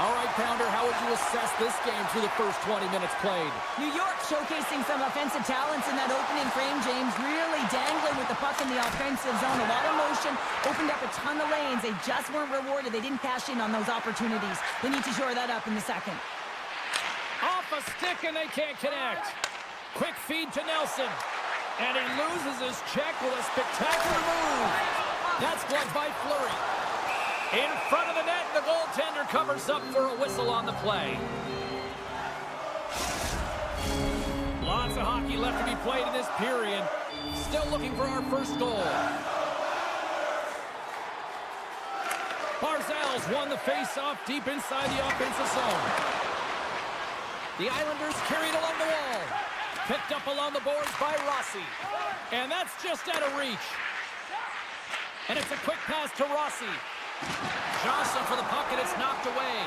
All right, Pounder, how would you assess this game through the first 20 minutes played? New York showcasing some offensive talents in that opening frame, James. Really dangling with the puck in the offensive zone. A lot of motion, opened up a ton of lanes. They just weren't rewarded. They didn't cash in on those opportunities. They need to shore that up in the second. Off a stick and they can't connect. Quick feed to Nelson. And he loses his check with a spectacular move. That's blocked by Fleury. In front of the net, the goaltender covers up for a whistle on the play. Lots of hockey left to be played in this period. Still looking for our first goal. Barzal's won the face-off deep inside the offensive zone. The Islanders carried along the wall. Picked up along the boards by Rossi. And that's just out of reach. And it's a quick pass to Rossi. Johnson for the puck, and it's knocked away.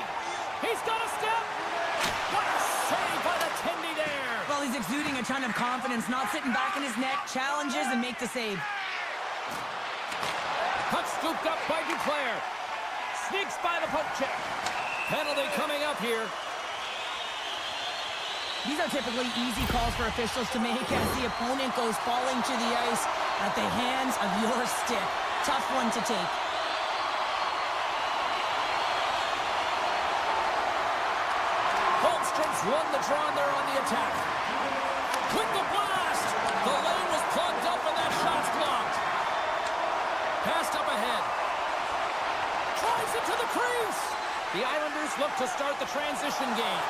He's got a step. What a save by the Tindy there. Well, he's exuding a ton of confidence, not sitting back in his net, challenges and make the save. Puck scooped up by Duclair. Sneaks by the poke check. Penalty coming up here. These are typically easy calls for officials to make as the opponent goes falling to the ice at the hands of your stick. Tough one to take. Holmstrom's won the draw there on the attack. With the blast, the The Islanders look to start the transition game.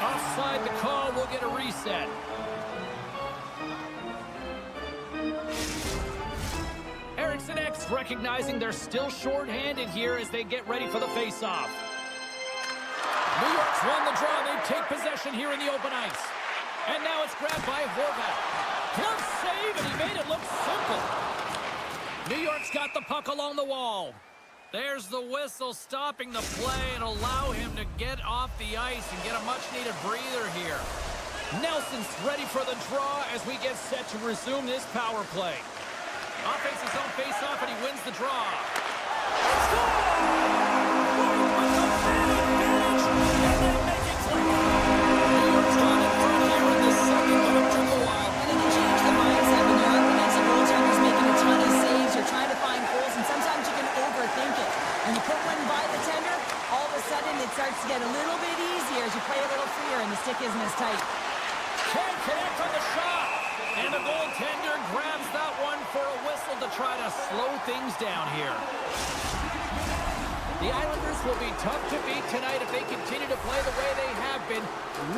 Offside the call, will get a reset. Eriksson X recognizing they're still short-handed here as they get ready for the face-off. New York's won the draw. They take possession here in the open ice. And now it's grabbed by Horvat. Glove save, and he made it look simple. New York's got the puck along the wall. There's the whistle stopping the play and allow him to get off the ice and get a much-needed breather here. Nelson's ready for the draw as we get set to resume this power play. Offense his own face-off, and he wins the draw. New York's gone in front here in the second, but it took a while. And it can change the mindset when you're up against a goaltender's making a ton of saves. You're trying to find holes, and sometimes you can overthink it. When you put one by the tender, all of a sudden it starts to get a little bit easier as you play a little freer and the stick isn't as tight. Can't connect on the shot. And the goaltender grabs that one for a whistle to try to slow things down here. The Islanders will be tough to beat tonight if they continue to play the way they have been,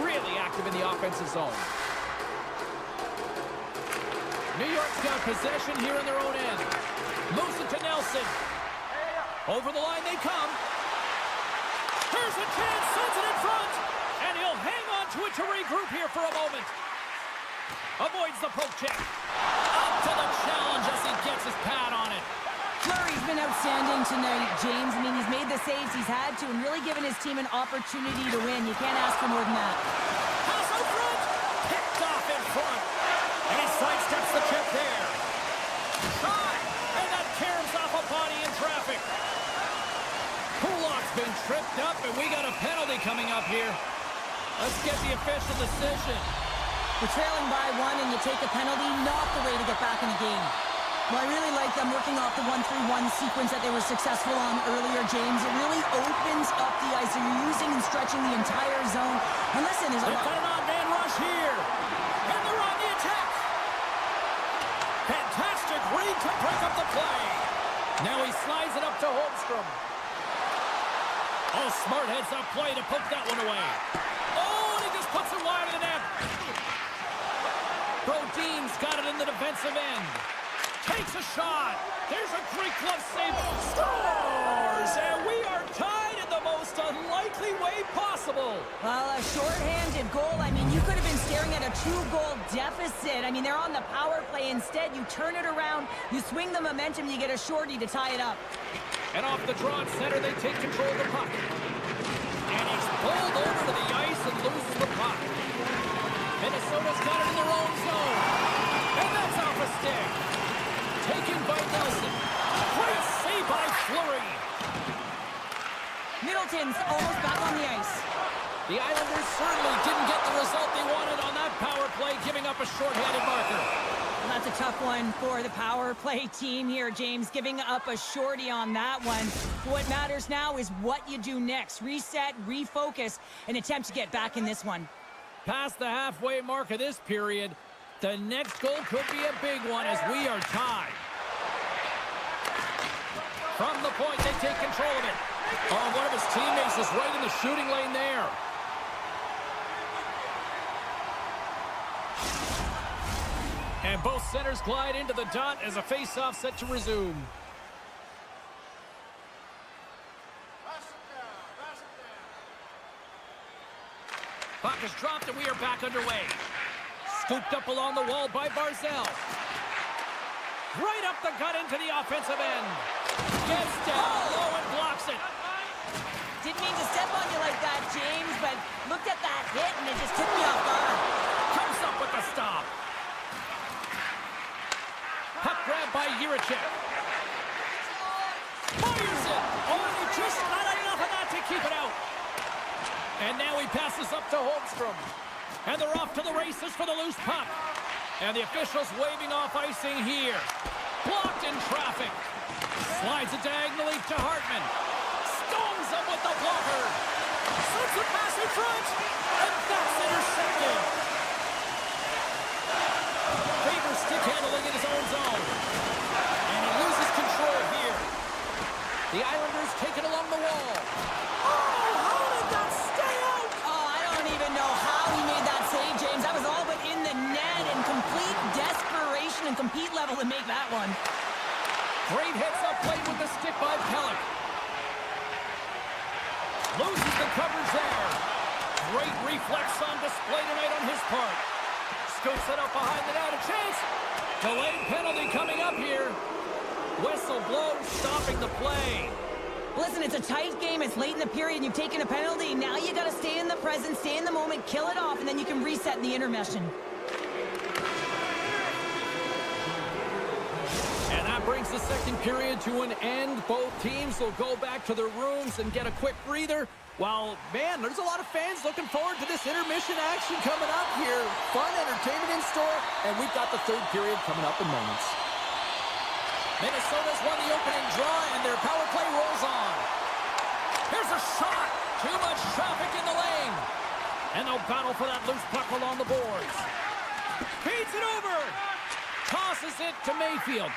really active in the offensive zone. New York's got possession here in their own end. Moves it to Nelson. Over the line they come. Here's a chance, sends it in front. And he'll hang on to it to regroup here for a moment. Avoids the poke check. Up to the challenge as he gets his pad on it. Fleury's been outstanding tonight, James. I mean, he's made the saves he's had to and really given his team an opportunity to win. You can't ask for more than that. Pass out front. Picked off in front. And he sidesteps the chip there. Shot. And that caroms off a body in traffic. Kulak's been tripped up, and we got a penalty coming up here. Let's get the official decision. We're trailing by one and you take a penalty, not the way to get back in the game. Well, I really like them working off the 1-3-1 sequence that they were successful on earlier, James. It really opens up the ice, so you're using and stretching the entire zone. And listen, there's a They've lot... got an on-man rush here. And they're on the attack. Fantastic read to break up the play. Now he slides it up to Holmstrom. Oh, smart heads-up play to poke that one away. Oh, and he just puts it wide of the net. Brodin's got it in the defensive end. Takes a shot. There's a great glove save. Scores! And we are tied in the most unlikely way possible. Well, a short-handed goal. I mean, you could have been staring at a 2-goal deficit. I mean, they're on the power play. Instead, you turn it around, you swing the momentum, you get a shorty to tie it up. And off the draw at center, they take control of the puck. And he's pulled over to the ice and loses the puck. Minnesota's got it in their own zone. And that's off a stick. Taken by Nelson. Great save by Fleury. Middleton's almost back on the ice. The Islanders certainly didn't get the result they wanted on that power play, giving up a short-handed marker. Well, that's a tough one for the power play team here, James, giving up a shorty on that one. What matters now is what you do next. Reset, refocus, and attempt to get back in this one. Past the halfway mark of this period, the next goal could be a big one as we are tied. From the point, they take control of it. Oh, one of his teammates is right in the shooting lane there. And both centers glide into the dot as a face-off set to resume. Puck is dropped and we are back underway. Scooped up along the wall by Barzal. Right up the gut into the offensive end. Gets down low and blocks it. Didn't mean to step on you like that, James, but looked at that hit and it just took me off guard. Comes up with the stop. Puck grab by Jiricek. Fires it. Oh, and he just not enough of that to keep it out. And now he passes up to Holmstrom. And they're off to the races for the loose puck. And the officials waving off icing here. Blocked in traffic. Slides it diagonally to Hartman. Stones him with the blocker. Sends a pass in front. And that's intercepted. Favors stick handling in his own zone. And he loses control here. The Islanders take it along the wall. compete level to make that one. Great hits up played with the stick by Pellick. Loses the coverage there. Great reflex on display tonight on his part. Scoops it up behind the net. A chance. Delayed penalty coming up here. Whistle blows, stopping the play. Listen, it's a tight game. It's late in the period. You've taken a penalty. Now you got to stay in the present, stay in the moment, kill it off, and then you can reset in the intermission. And that brings the second period to an end. Both teams will go back to their rooms and get a quick breather. Well, man, there's a lot of fans looking forward to this intermission action coming up here. Fun entertainment in store, and we've got the third period coming up in moments. Minnesota's won the opening draw, and their power play rolls on. Here's a shot. Too much traffic in the lane. And they'll battle for that loose puck along the boards. Feeds it over. Tosses it to Mayfield.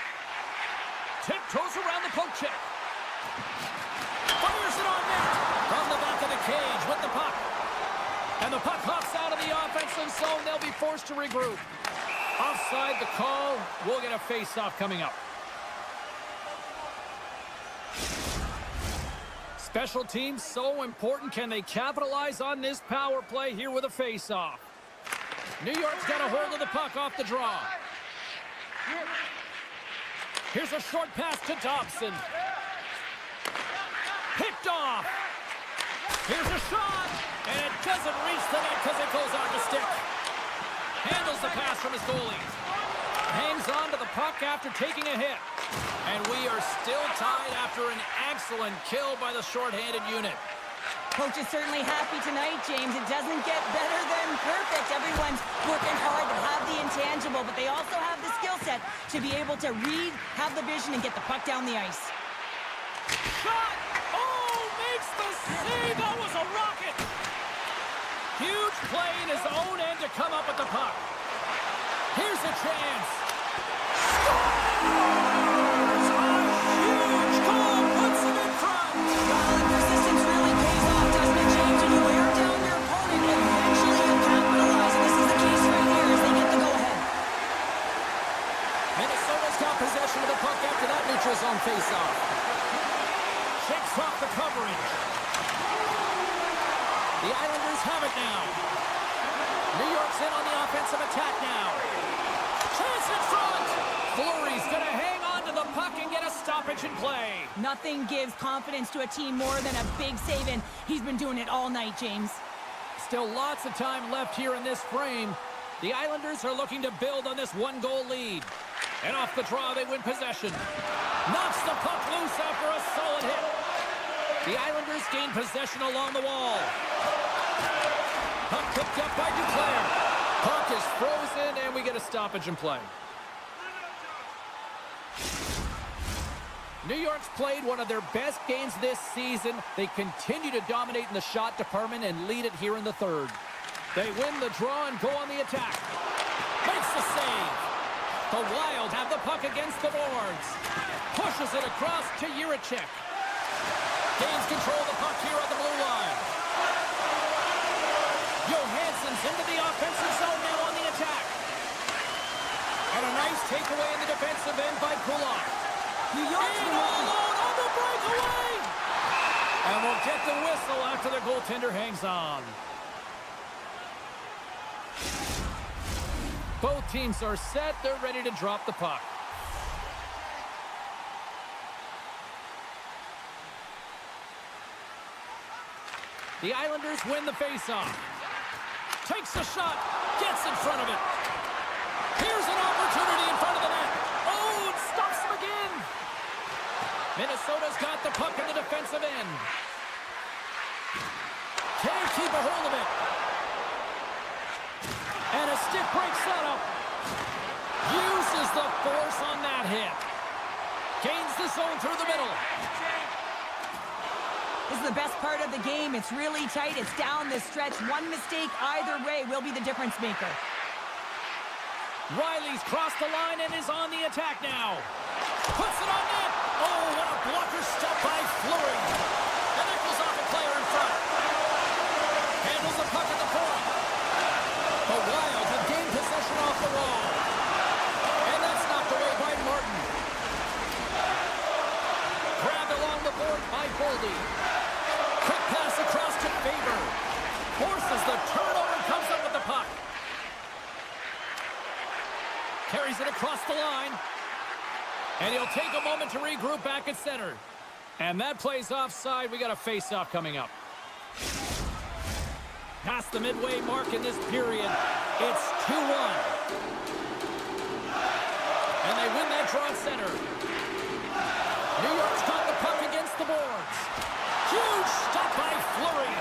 Tiptoes around the poke check. Fires it on net. From the back of the cage with the puck. And the puck hops out of the offensive zone. They'll be forced to regroup. Offside the call. We'll get a face-off coming up. Special teams so important. Can they capitalize on this power play here with a face-off? New York's got a hold of the puck off the draw. Here's a short pass to Dobson. Picked off. Here's a shot. And it doesn't reach the net because it goes out the stick. Handles the pass from his goalie. Hangs on to the puck after taking a hit. And we are still tied after an excellent kill by the shorthanded unit. Coach is certainly happy tonight, James. It doesn't get better than perfect. Everyone's working hard to have the intangible, but they also have the skill set to be able to read, have the vision, and get the puck down the ice. Shot! Oh, makes the save! That was a rocket! Huge play in his own end to come up with the puck. Here's a chance. Scores! A huge goal puts him in front. Well, the persistence really pays off, doesn't it, James? When you wear down your opponent, eventually you capitalize. And this is the case right here as they get the go-ahead. Minnesota's got possession of the puck after that neutral zone face-off. Shakes off the coverage. The Islanders have it now. New York's in on the offensive attack now. Chance in front. Fleury's going to hang on to the puck and get a stoppage in play. Nothing gives confidence to a team more than a big save, and he's been doing it all night, James. Still lots of time left here in this frame. The Islanders are looking to build on this one-goal lead. And off the draw, they win possession. Knocks the puck loose after a solid hit. The Islanders gain possession along the wall. Puck picked up by Duclair. Puck is frozen, and we get a stoppage in play. New York's played one of their best games this season. They continue to dominate in the shot department and lead it here in the third. They win the draw and go on the attack. Makes the save. The Wild have the puck against the boards. Pushes it across to Jiricek. Gains control of the puck here on the blue line. Johansson's into the offensive zone now on the attack. And a nice takeaway in the defensive end by Kulak. New York's And all alone on the breakaway. And we'll get the whistle after the goaltender hangs on. Both teams are set. They're ready to drop the puck. The Islanders win the faceoff. Takes a shot. Gets in front of it. Here's an opportunity in front of the net. Oh, it stops him again. Minnesota's got the puck in the defensive end. Can't keep a hold of it. And a stick break setup. Uses the force on that hit. Gains the zone through the middle. This is the best part of the game. It's really tight. It's down the stretch. One mistake either way will be the difference maker. Riley's crossed the line and is on the attack now. Puts it on net. Oh, what a blocker step by Fleury. And that goes off a player in front. Handles the puck at the point. The Wild have gained possession off the wall. And that's not Carries it across the line. And he'll take a moment to regroup back at center. And that play's offside. We got a face-off coming up. Past the midway mark in this period, it's 2-1. And they win that draw at center. New York's got the puck against the boards. Huge stop by Fleury.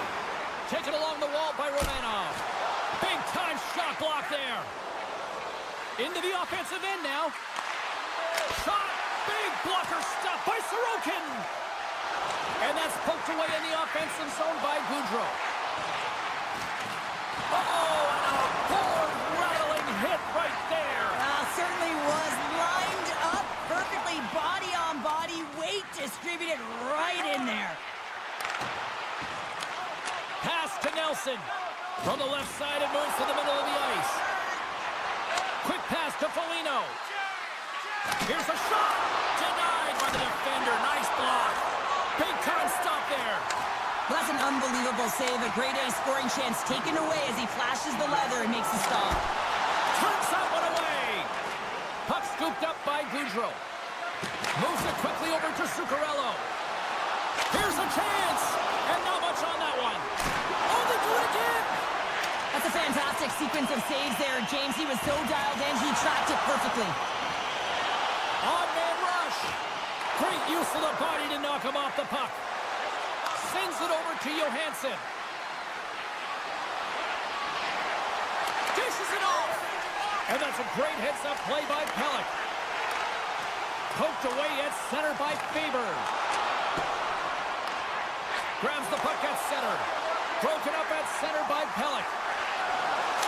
Taken along the wall by Romanov. Big-time shot block there. Into the offensive end now. Shot. Big blocker stop by Sorokin. And that's poked away in the offensive zone by Goudreau. Uh-oh, and a board-rattling hit right there. Certainly was lined up perfectly, body on body, weight distributed right in there. Pass to Nelson. From the left side, it moves to the middle of the ice. Quick pass to Foligno. Here's a shot. Denied by the defender. Nice block. Big time stop there. Well, that's an unbelievable save. A grade A scoring chance taken away as he flashes the leather and makes the stop. Turns that one away. Puck scooped up by Goudreau. Moves it quickly over to Zuccarello. Here's a chance. And not much on that one. Oh, they do it again. That's a fantastic sequence of saves there, James. He was so dialed in, he tracked it perfectly. On-man rush. Great use of the body to knock him off the puck. Sends it over to Johansson. Dishes it off. And that's a great heads-up play by Pelech. Poked away at center by Faber. Grabs the puck at center. Broken up at center by Pelech.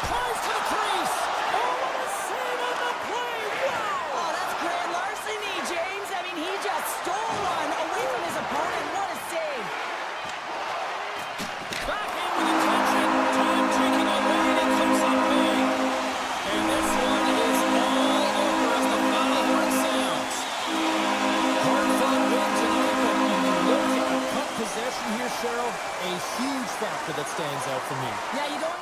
Tries to the crease. Oh, what a save on the play. Wow. Oh, that's grand larceny, James. I mean, he just stole one away from his opponent. What a save. Back in with attention. Time taking away, and it comes up big. And this one is all over as the final horn sounds. Hard-fought win tonight, but when you look at the puck possession here, Cheryl, a huge factor that stands out for me. Yeah, you don't...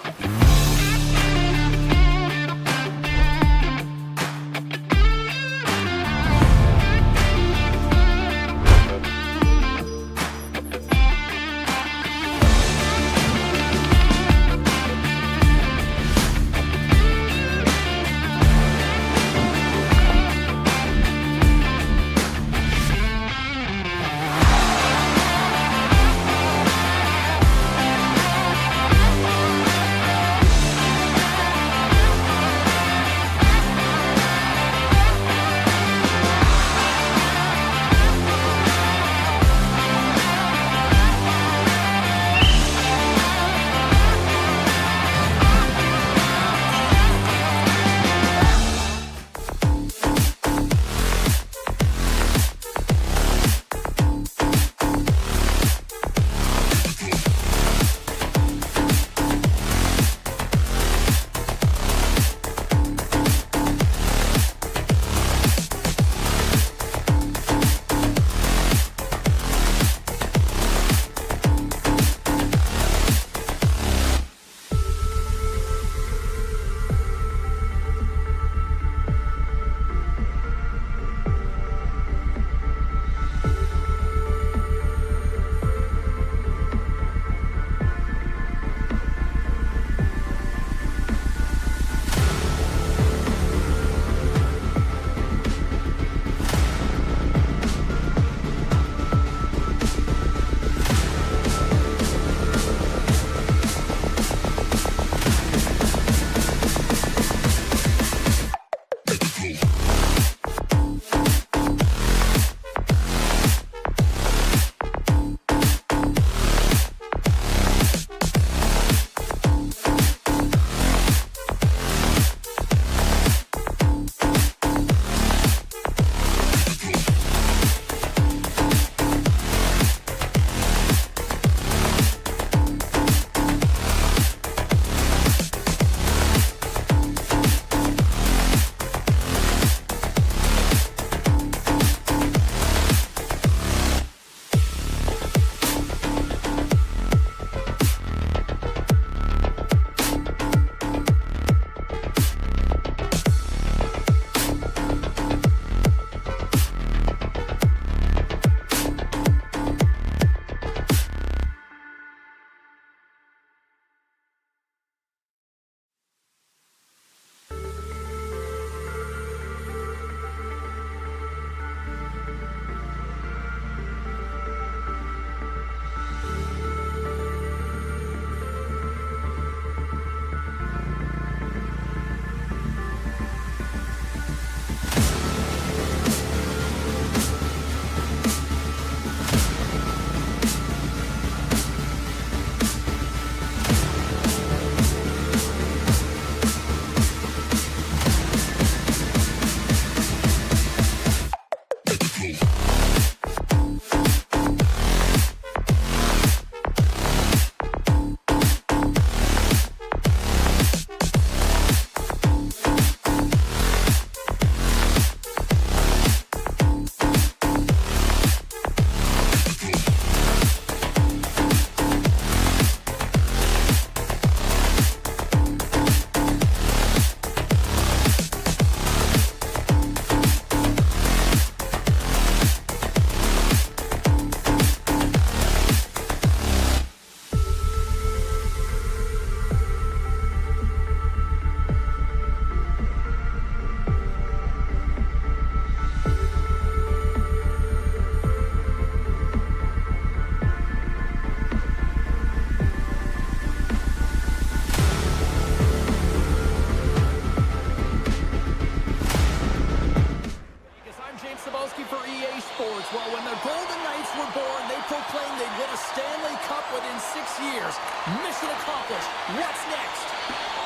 players. Mission accomplished. What's next?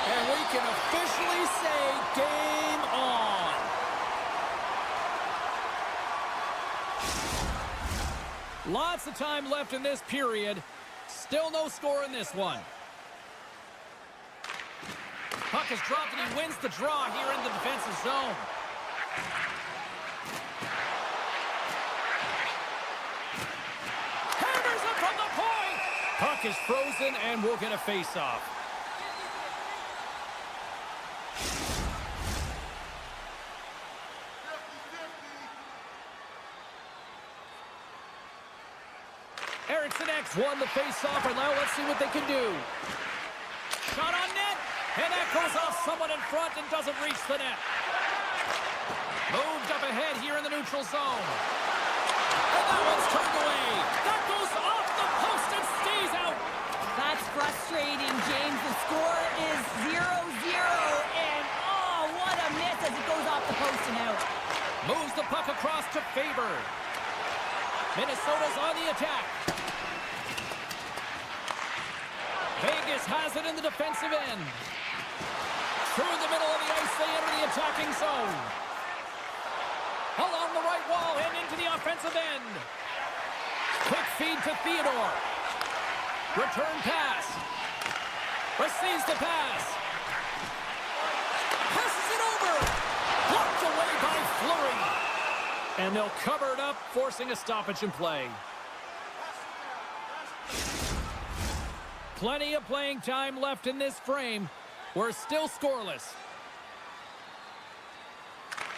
And we can officially say game on. Lots of time left in this period. Still no score in this one. Puck is dropped and he wins the draw here in the defensive zone. Hammers it from the point. Puck is frozen and we'll get a face-off. Erickson X won the face-off, and now let's see what they can do. Shot on net, and that goes off someone in front and doesn't reach the net. Moved up ahead here in the neutral zone. And that one's turned away. That goes off the post and stays out. That's frustrating, James. The score is 0-0, and oh, what a miss as it goes off the post and out. Moves the puck across to Faber. Minnesota's on the attack. Vegas has it in the defensive end. Through the middle of the ice, they enter the attacking zone. Along the right wall and into the offensive end. Quick feed to Theodore. Return pass. Receives the pass. Passes it over. Blocked away by Fleury. And they'll cover it up, forcing a stoppage in play. Plenty of playing time left in this frame. We're still scoreless.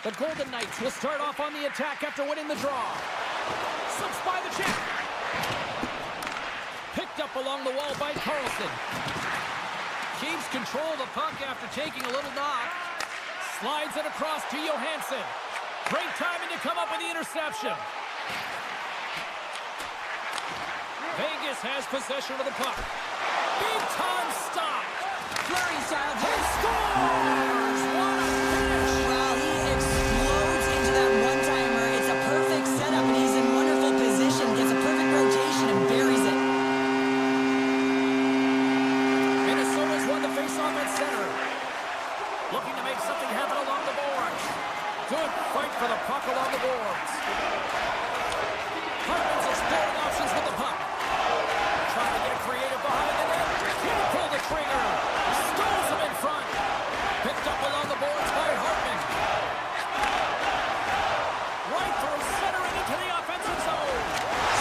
The Golden Knights will start off on the attack after winning the draw. Slips by the check. Picked up along the wall by Carlson. Keeps control of the puck after taking a little knock. Slides it across to Johansson. Great timing to come up with the interception. Vegas has possession of the puck. Big time stop. Fleury style, James. Scores! What a finish! Well, he explodes into that one-timer. It's a perfect setup, and he's in wonderful position. Gets a perfect rotation and buries it. Minnesota's won the faceoff at center. Looking to make something happen along the boards. Good fight for the puck along the boards. Hartman's exploring options with the puck. Trying to get a creative behind the net. Can't pull the trigger. Stones him in front. Picked up along the boards by Hartman. Right through center and into the offensive zone.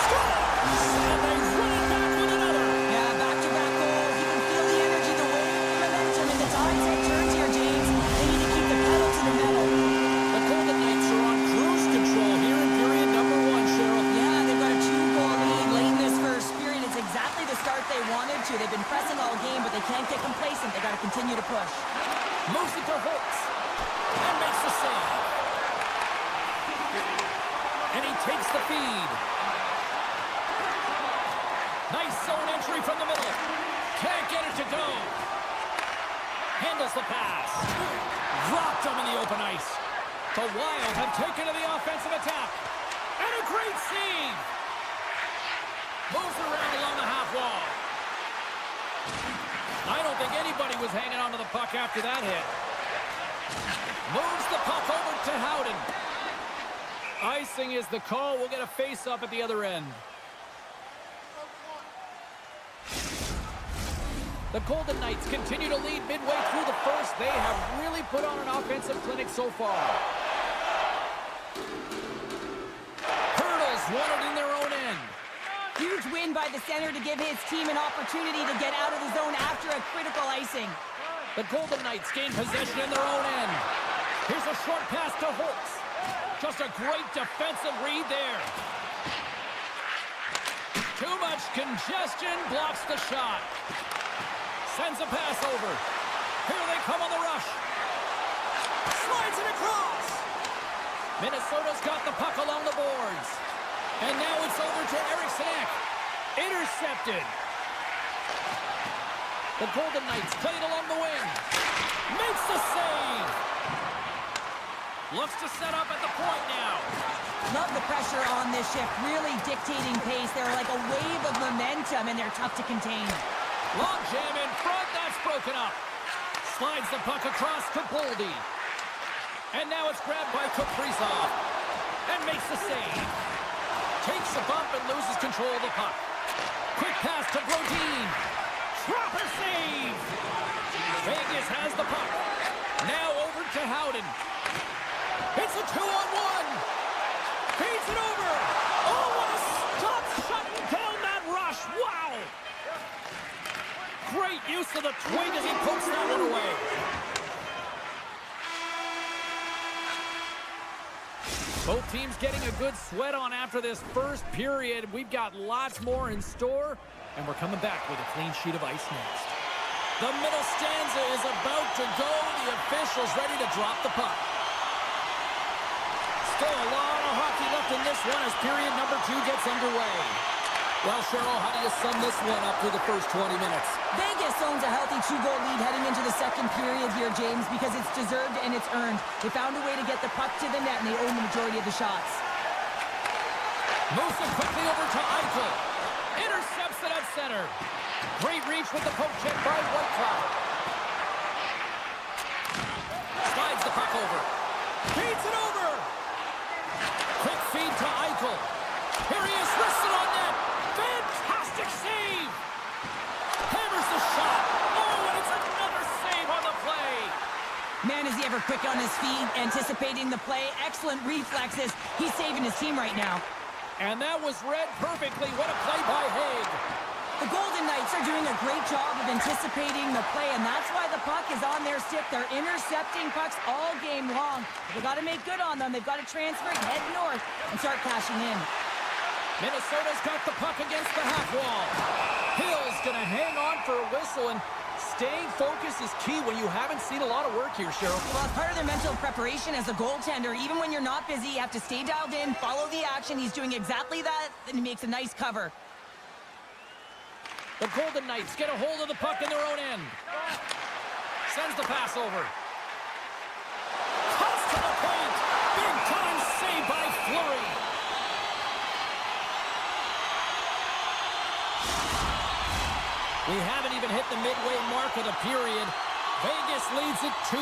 Scores! And they win it back with another. Yeah, back-to-back goals. You can feel the energy, the wave, the momentum, and the tides have turned here, James. They need to keep the pedal to the metal. The Golden Knights are on cruise control here in period number 1, Cheryl. Yeah, they've got a 2-goal lead late in this first period. It's exactly the start they wanted to. They've been pressing all game, but they can't get complacent. They got to continue to push. Moves it to Holtz. And makes the save. And he takes the feed. Nice zone entry from the middle. Can't get it to go. Handles the pass. Dropped him in the open ice. The Wild have taken to the offensive attack. And a great save. Moves it around along the half wall. I don't think anybody was hanging on to the puck after that hit. Moves the puck over to Howden. Icing is the call. We'll get a face-up at the other end. The Golden Knights continue to lead midway through the first. They have really put on an offensive clinic so far. Hurdles won it in their own end. Huge win by the center to give his team an opportunity to get out of the zone after a critical icing. The Golden Knights gain possession in their own end. Here's a short pass to Holtz. Just a great defensive read there. Too much congestion blocks the shot. Sends a pass over. Here they come on the rush. Slides it across. Minnesota's got the puck along the boards. And now it's over to Erickson. Intercepted. The Golden Knights play it along the wing. Makes the save. Looks to set up at the point now. Love the pressure on this shift, really dictating pace. They're like a wave of momentum, and they're tough to contain. Long jam in front. That's broken up. Slides the puck across to Boldy. And now it's grabbed by Kaprizov. And makes the save. Takes a bump and loses control of the puck. Quick pass to Brodin. Proper save. Vegas has the puck. Now over to Howden. It's a 2-on-1. Feeds it over. Oh, what a stop shutting down that rush. Wow. Great use of the twig as he pokes that one away. Both teams getting a good sweat on after this first period. We've got lots more in store, and we're coming back with a clean sheet of ice next. The middle stanza is about to go. The official's ready to drop the puck. Still a lot of hockey left in this one as period number 2 gets underway. Well, Cheryl, how do you sum this one up through the first 20 minutes? Vegas owns a healthy 2-goal lead heading into the second period here, James, because it's deserved and it's earned. They found a way to get the puck to the net, and they own the majority of the shots. Moves it quickly over to Eichel. Intercepts it at center. Great reach with the poke check by Whitecloud. Slides the puck over. Feeds it over. Quick feed to Eichel. Here he is, wristed on net. Fantastic save. Hammers the shot. Oh, and it's another save on the play. Man, is he ever quick on his feet, anticipating the play. Excellent reflexes. He's saving his team right now. And that was read perfectly. What a play by Haig. The Golden Knights are doing a great job of anticipating the play, and that's why the puck is on their stick. They're intercepting pucks all game long. They've got to make good on them. They've got to transfer it, head north, and start cashing in. Minnesota's got the puck against the half wall. Hill's going to hang on for a whistle, and staying focused is key when you haven't seen a lot of work here, Cheryl. Well, it's part of their mental preparation as a goaltender. Even when you're not busy, you have to stay dialed in, follow the action. He's doing exactly that, and he makes a nice cover. The Golden Knights get a hold of the puck in their own end. Sends the pass over. Cuts to the paint. Big time save by Fleury. We haven't even hit the midway mark of the period. Vegas leads it 2-0.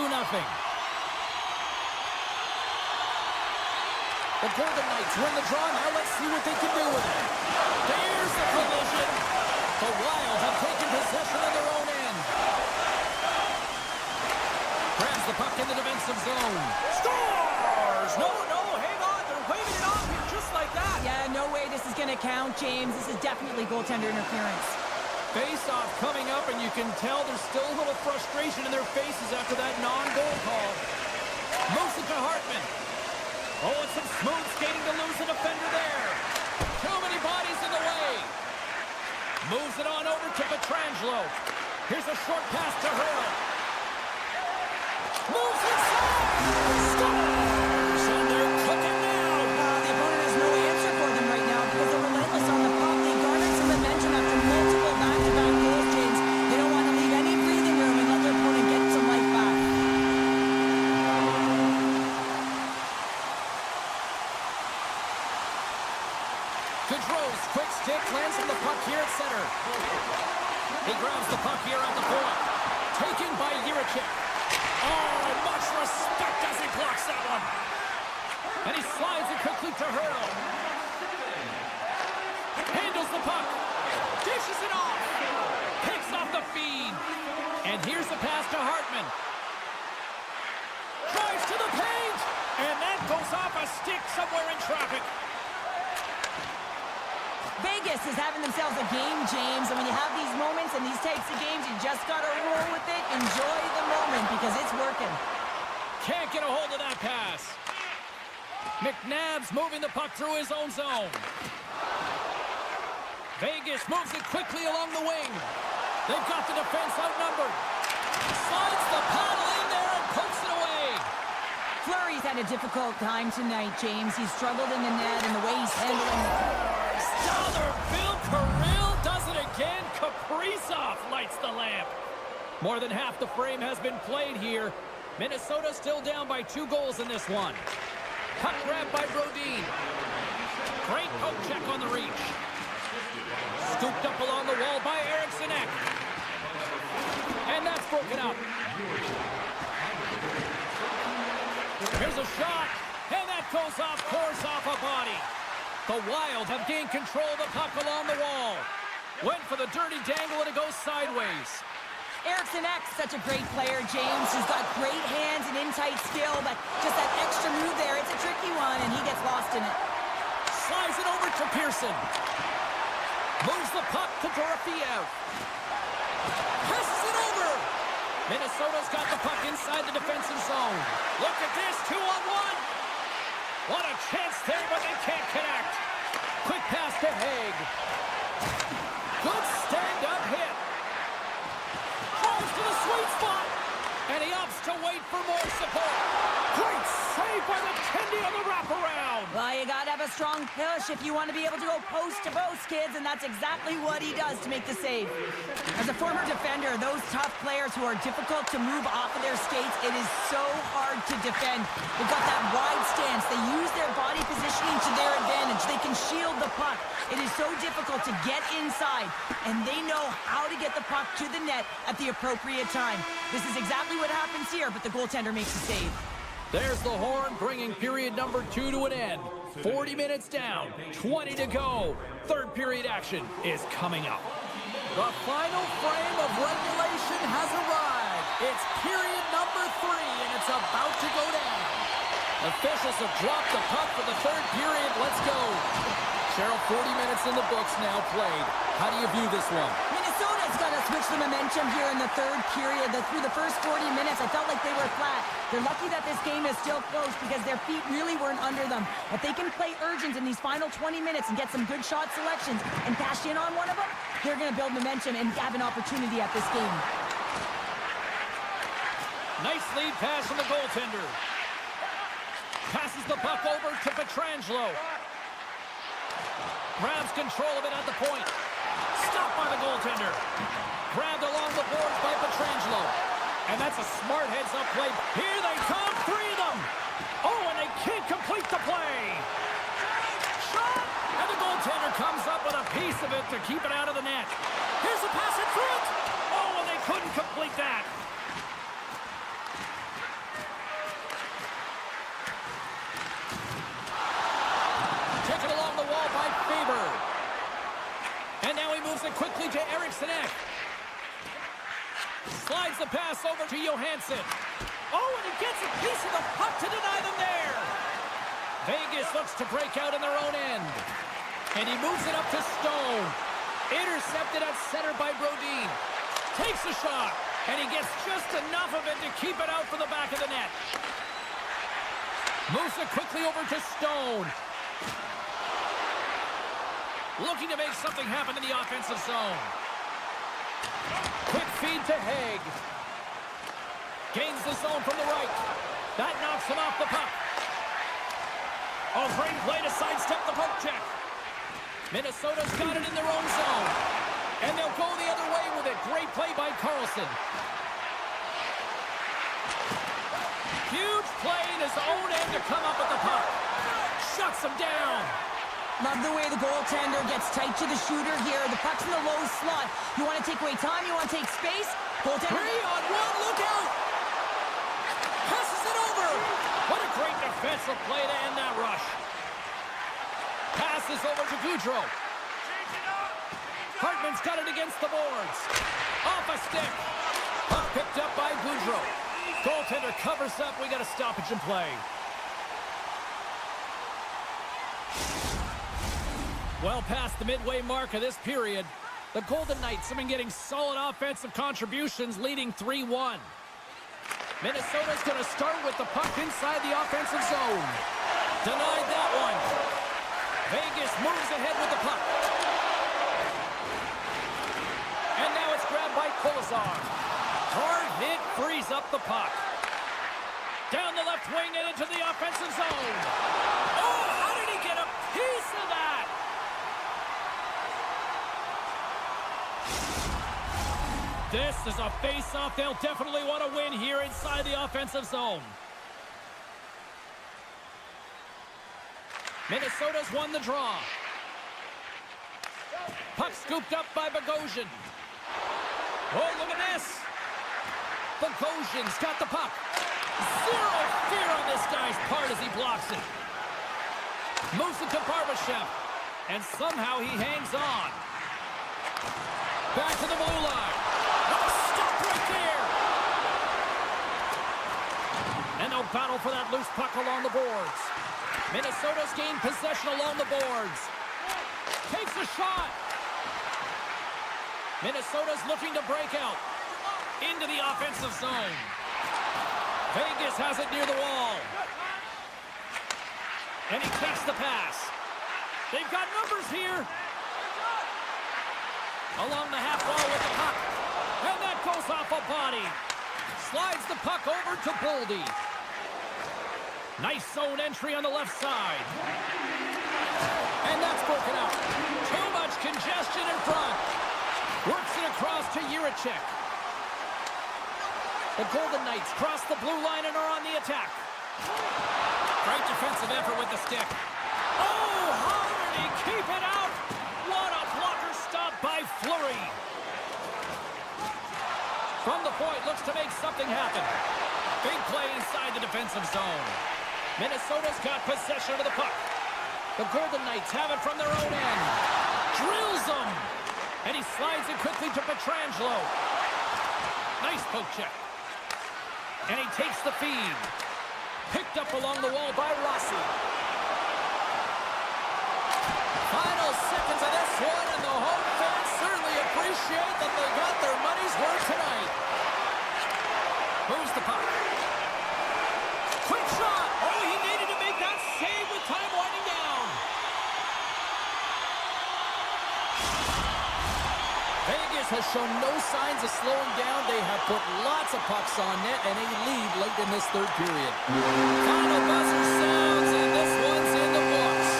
The Golden Knights win the draw. Now let's see what they can do with it. There's the collision. The Wild have taken possession of their own end. Grabs the puck in the defensive zone. Scores! No, hang on. They're waving it off here just like that. Yeah, no way this is going to count, James. This is definitely goaltender interference. Face-off coming up, and you can tell there's still a little frustration in their faces after that non-goal call. Moves it to Hartman. Oh, and some smooth skating to lose a defender there. Too many bodies in the way. Moves it on over to Pietrangelo. Here's a short pass to Hurl. Moves inside. Scores! And they're cooking now. The opponent has no answer for them right now because they're relentless on the puck. They garnered some momentum after multiple back-to-back goals, James. They don't want to leave any breathing room and let their opponent get some life back. Gaudreau's quick stick lands on the puck here at center. He grabs the puck here at the point. Taken by Jiricek. Oh, much respect as he blocks that one. And he slides it quickly to Hurl. Handles the puck. Dishes it off. Picks off the feed. And here's the pass to Hartman. Drives to the paint. And that goes off a stick somewhere in traffic. Vegas is having themselves a game, James, and when you have these moments and these types of games, you just got to roll with it, enjoy the moment, because it's working. Can't get a hold of that pass. McNabb's moving the puck through his own zone. Vegas moves it quickly along the wing. They've got the defense outnumbered. Slides the paddle in there and pokes it away. Fleury's had a difficult time tonight, James. He's struggled in the net and the way he's handling it. Dollar Bill Kirill does it again. Kaprizov lights the lamp. More than half the frame has been played here. Minnesota still down by 2 goals in this one. Puck grab by Brodin. Great poke check on the reach. Scooped up along the wall by Eriksson Ek. broken up. Here's a shot, and that goes off course off a body. The Wild have gained control of the puck along the wall. Went for the dirty dangle, and it goes sideways. Eriksson Ek's such a great player, James. He's got great hands and in-tight skill, but just that extra move there, it's a tricky one, and he gets lost in it. Slides it over to Pearson. Moves the puck to Dorofeev. Passes it over. Minnesota's got the puck inside the defensive zone. Look at this, 2-on-1. What a chance there, but they can't connect. Quick pass to Haig. Good stand-up hit. Throws to the sweet spot. And he opts to wait for more support. Great save by the Kendi on the wraparound. Well, you got to have a strong push if you want to be able to go post to post, kids, and that's exactly what he does to make the save. As a former defender, those tough players who are difficult to move off of their skates, it is so hard to defend. They've got that wide stance. They use their body positioning to their advantage. They can shield the puck. It is so difficult to get inside, and they know how to get the puck to the net at the appropriate time. This is exactly what happens here, but the goaltender makes the save. There's the horn, bringing period number 2 to an end. 40 minutes down, 20 to go. Third period action is coming up. The final frame of regulation has arrived. It's period number 3, and it's about to go down. Officials have dropped the puck for the third period. Let's go. Cheryl, 40 minutes in the books now played. How do you view this one? Minnesota's got to switch the momentum here in the third period. Through the first 40 minutes, I felt like they were flat. They're lucky that this game is still close because their feet really weren't under them. If they can play urgent in these final 20 minutes and get some good shot selections and cash in on one of them, they're going to build momentum and have an opportunity at this game. Nice lead pass from the goaltender. Passes the puck over to Pietrangelo. Grabs control of it at the point. Stopped by the goaltender. Grabbed along the boards by Pietrangelo. And that's a smart heads-up play. Here they come, 3 of them. Oh, and they can't complete the play. Shot! And the goaltender comes up with a piece of it to keep it out of the net. Here's a pass in front. Oh, and they couldn't complete that. Taken along the wall by Faber. And now he moves it quickly to Eriksson Ek. Slides the pass over to Johansson. Oh, and he gets a piece of the puck to deny them there. Vegas looks to break out in their own end. And he moves it up to Stone. Intercepted at center by Brodin. Takes a shot. And he gets just enough of it to keep it out for the back of the net. Moves it quickly over to Stone. Looking to make something happen in the offensive zone. Quick feed to Haig. Gains the zone from the right. That knocks him off the puck. A great play to sidestep the poke check. Minnesota's got it in their own zone. And they'll go the other way with it. Great play by Carlson. Huge play in his own end to come up with the puck. Shuts him down. Love the way the goaltender gets tight to the shooter here. The puck's in the low slot. You want to take away time? You want to take space? Goaltender. 3-on-1, look out! Passes it over! What a great defensive play to end that rush. Passes over to Goudreau. Hartman's got it against the boards. Off a stick. Puck picked up by Goudreau. Goaltender covers up. We got a stoppage in play. Well past the midway mark of this period, the Golden Knights have been getting solid offensive contributions, leading 3-1. Minnesota's going to start with the puck inside the offensive zone. Denied that one. Vegas moves ahead with the puck. And now it's grabbed by Kolesar. Hard hit frees up the puck. Down the left wing and into the offensive zone. Oh, how did he get a piece of that? This is a face-off they'll definitely want to win here inside the offensive zone. Minnesota's won the draw. Puck scooped up by Bogosian. Oh, look at this. Bogosian's got the puck. Zero fear on this guy's part as he blocks it. Moves it to Barbashev. And somehow he hangs on. Back to the blue line. Oh, stop right there. And they'll battle for that loose puck along the boards. Minnesota's gained possession along the boards. Takes a shot. Minnesota's looking to break out into the offensive zone. Vegas has it near the wall. And he takes the pass. They've got numbers here. Along the half wall with the puck. And that goes off a body. Slides the puck over to Boldy. Nice zone entry on the left side. And that's broken out. Too much congestion in front. Works it across to Jiricek. The Golden Knights cross the blue line and are on the attack. Great defensive effort with the stick. Oh, how did he keep it out? What a blocker stop by Fleury. From the point, looks to make something happen. Big play inside the defensive zone. Minnesota's got possession of the puck. The Golden Knights have it from their own end. Drills them. And he slides it quickly to Pietrangelo. Nice poke check. And he takes the feed. Picked up along the wall by Rossi. Final seconds of this one, and the home fans certainly appreciate that they got their money's worth tonight. Moves the puck. Quick shot! Oh, he needed to make that save with time winding down. Vegas has shown no signs of slowing down. They have put lots of pucks on net and a lead late in this third period. Final buzzer sounds, and this one's in the books.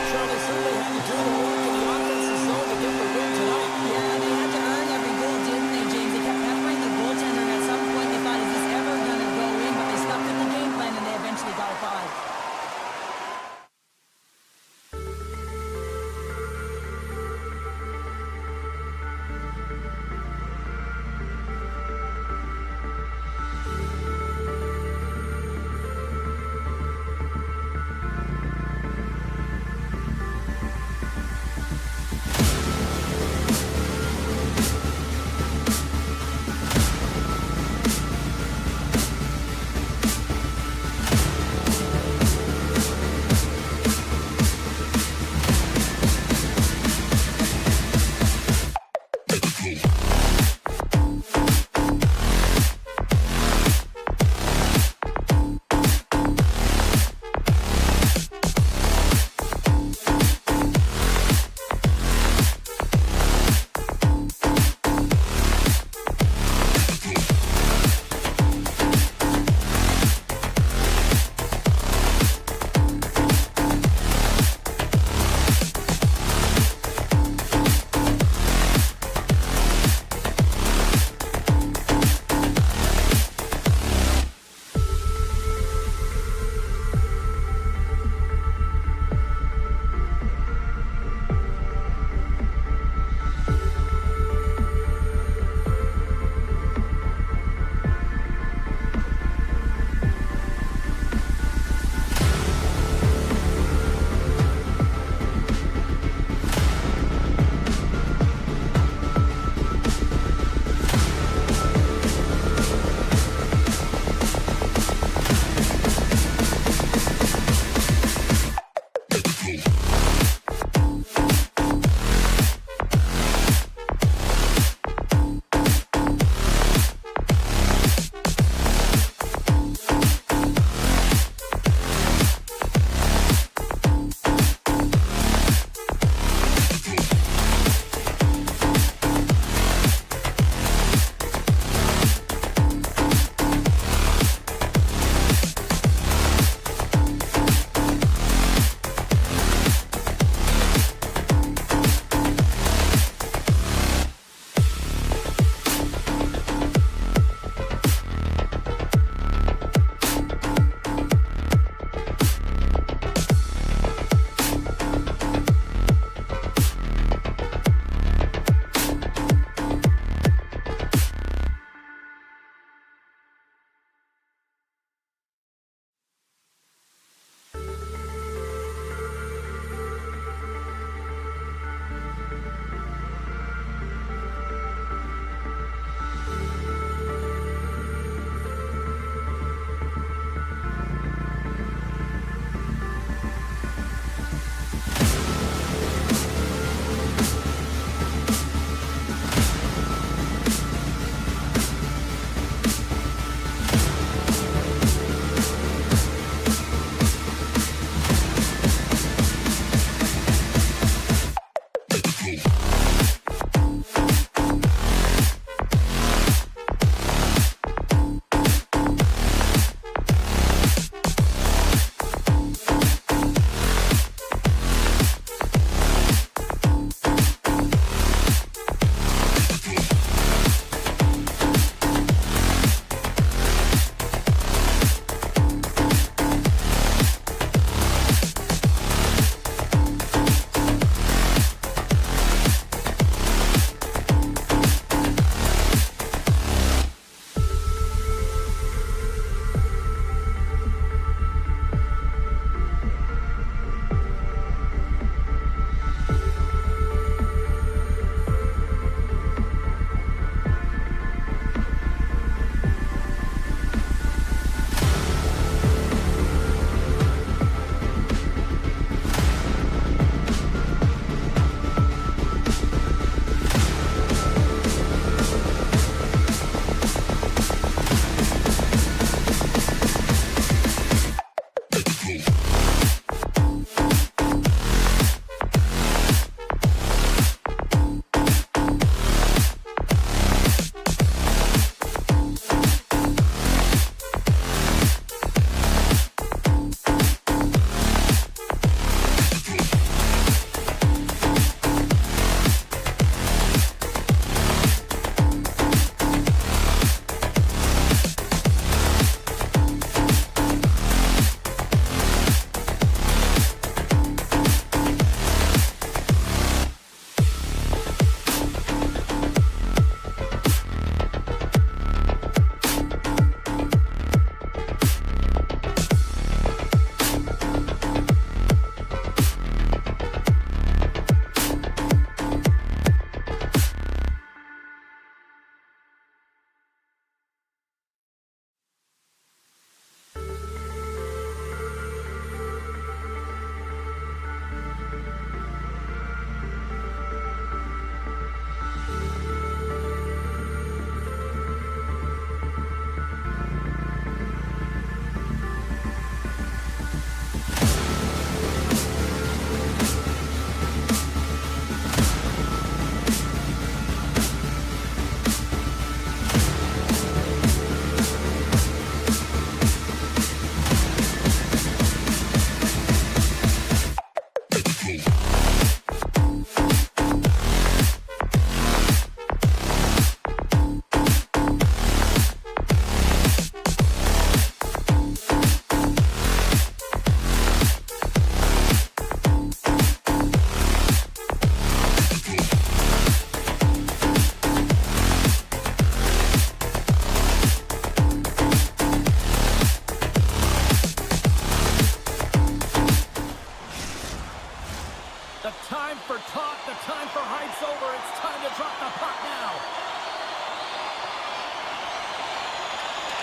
Charlie certainly had to do the work in the offensive zone to get the win tonight. Yeah, they had to earn every goal, didn't they, James? They kept peppering the goaltender, and at some point they thought, is this ever going to go in? But they stuck with the game plan, and they eventually got a 5.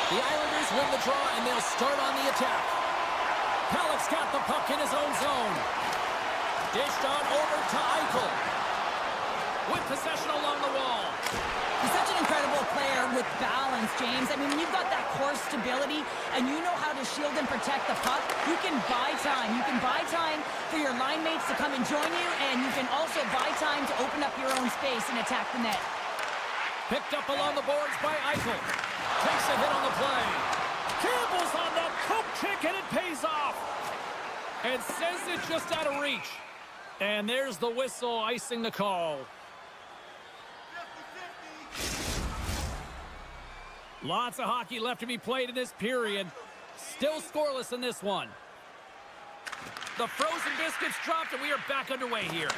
The Islanders win the draw, and they'll start on the attack. Halleck's got the puck in his own zone. Dished on over to Eichel. With possession along the wall. He's such an incredible player with balance, James. I mean, when you've got that core stability and you know how to shield and protect the puck, you can buy time. You can buy time for your line mates to come and join you, and you can also buy time to open up your own space and attack the net. Picked up along the boards by Eichel. Takes a hit on the play. Campbell's on the poke check, and it pays off. And sends it just out of reach. And there's the whistle icing the call. Lots of hockey left to be played in this period. Still scoreless in this one. The frozen biscuits dropped, and we are back underway here.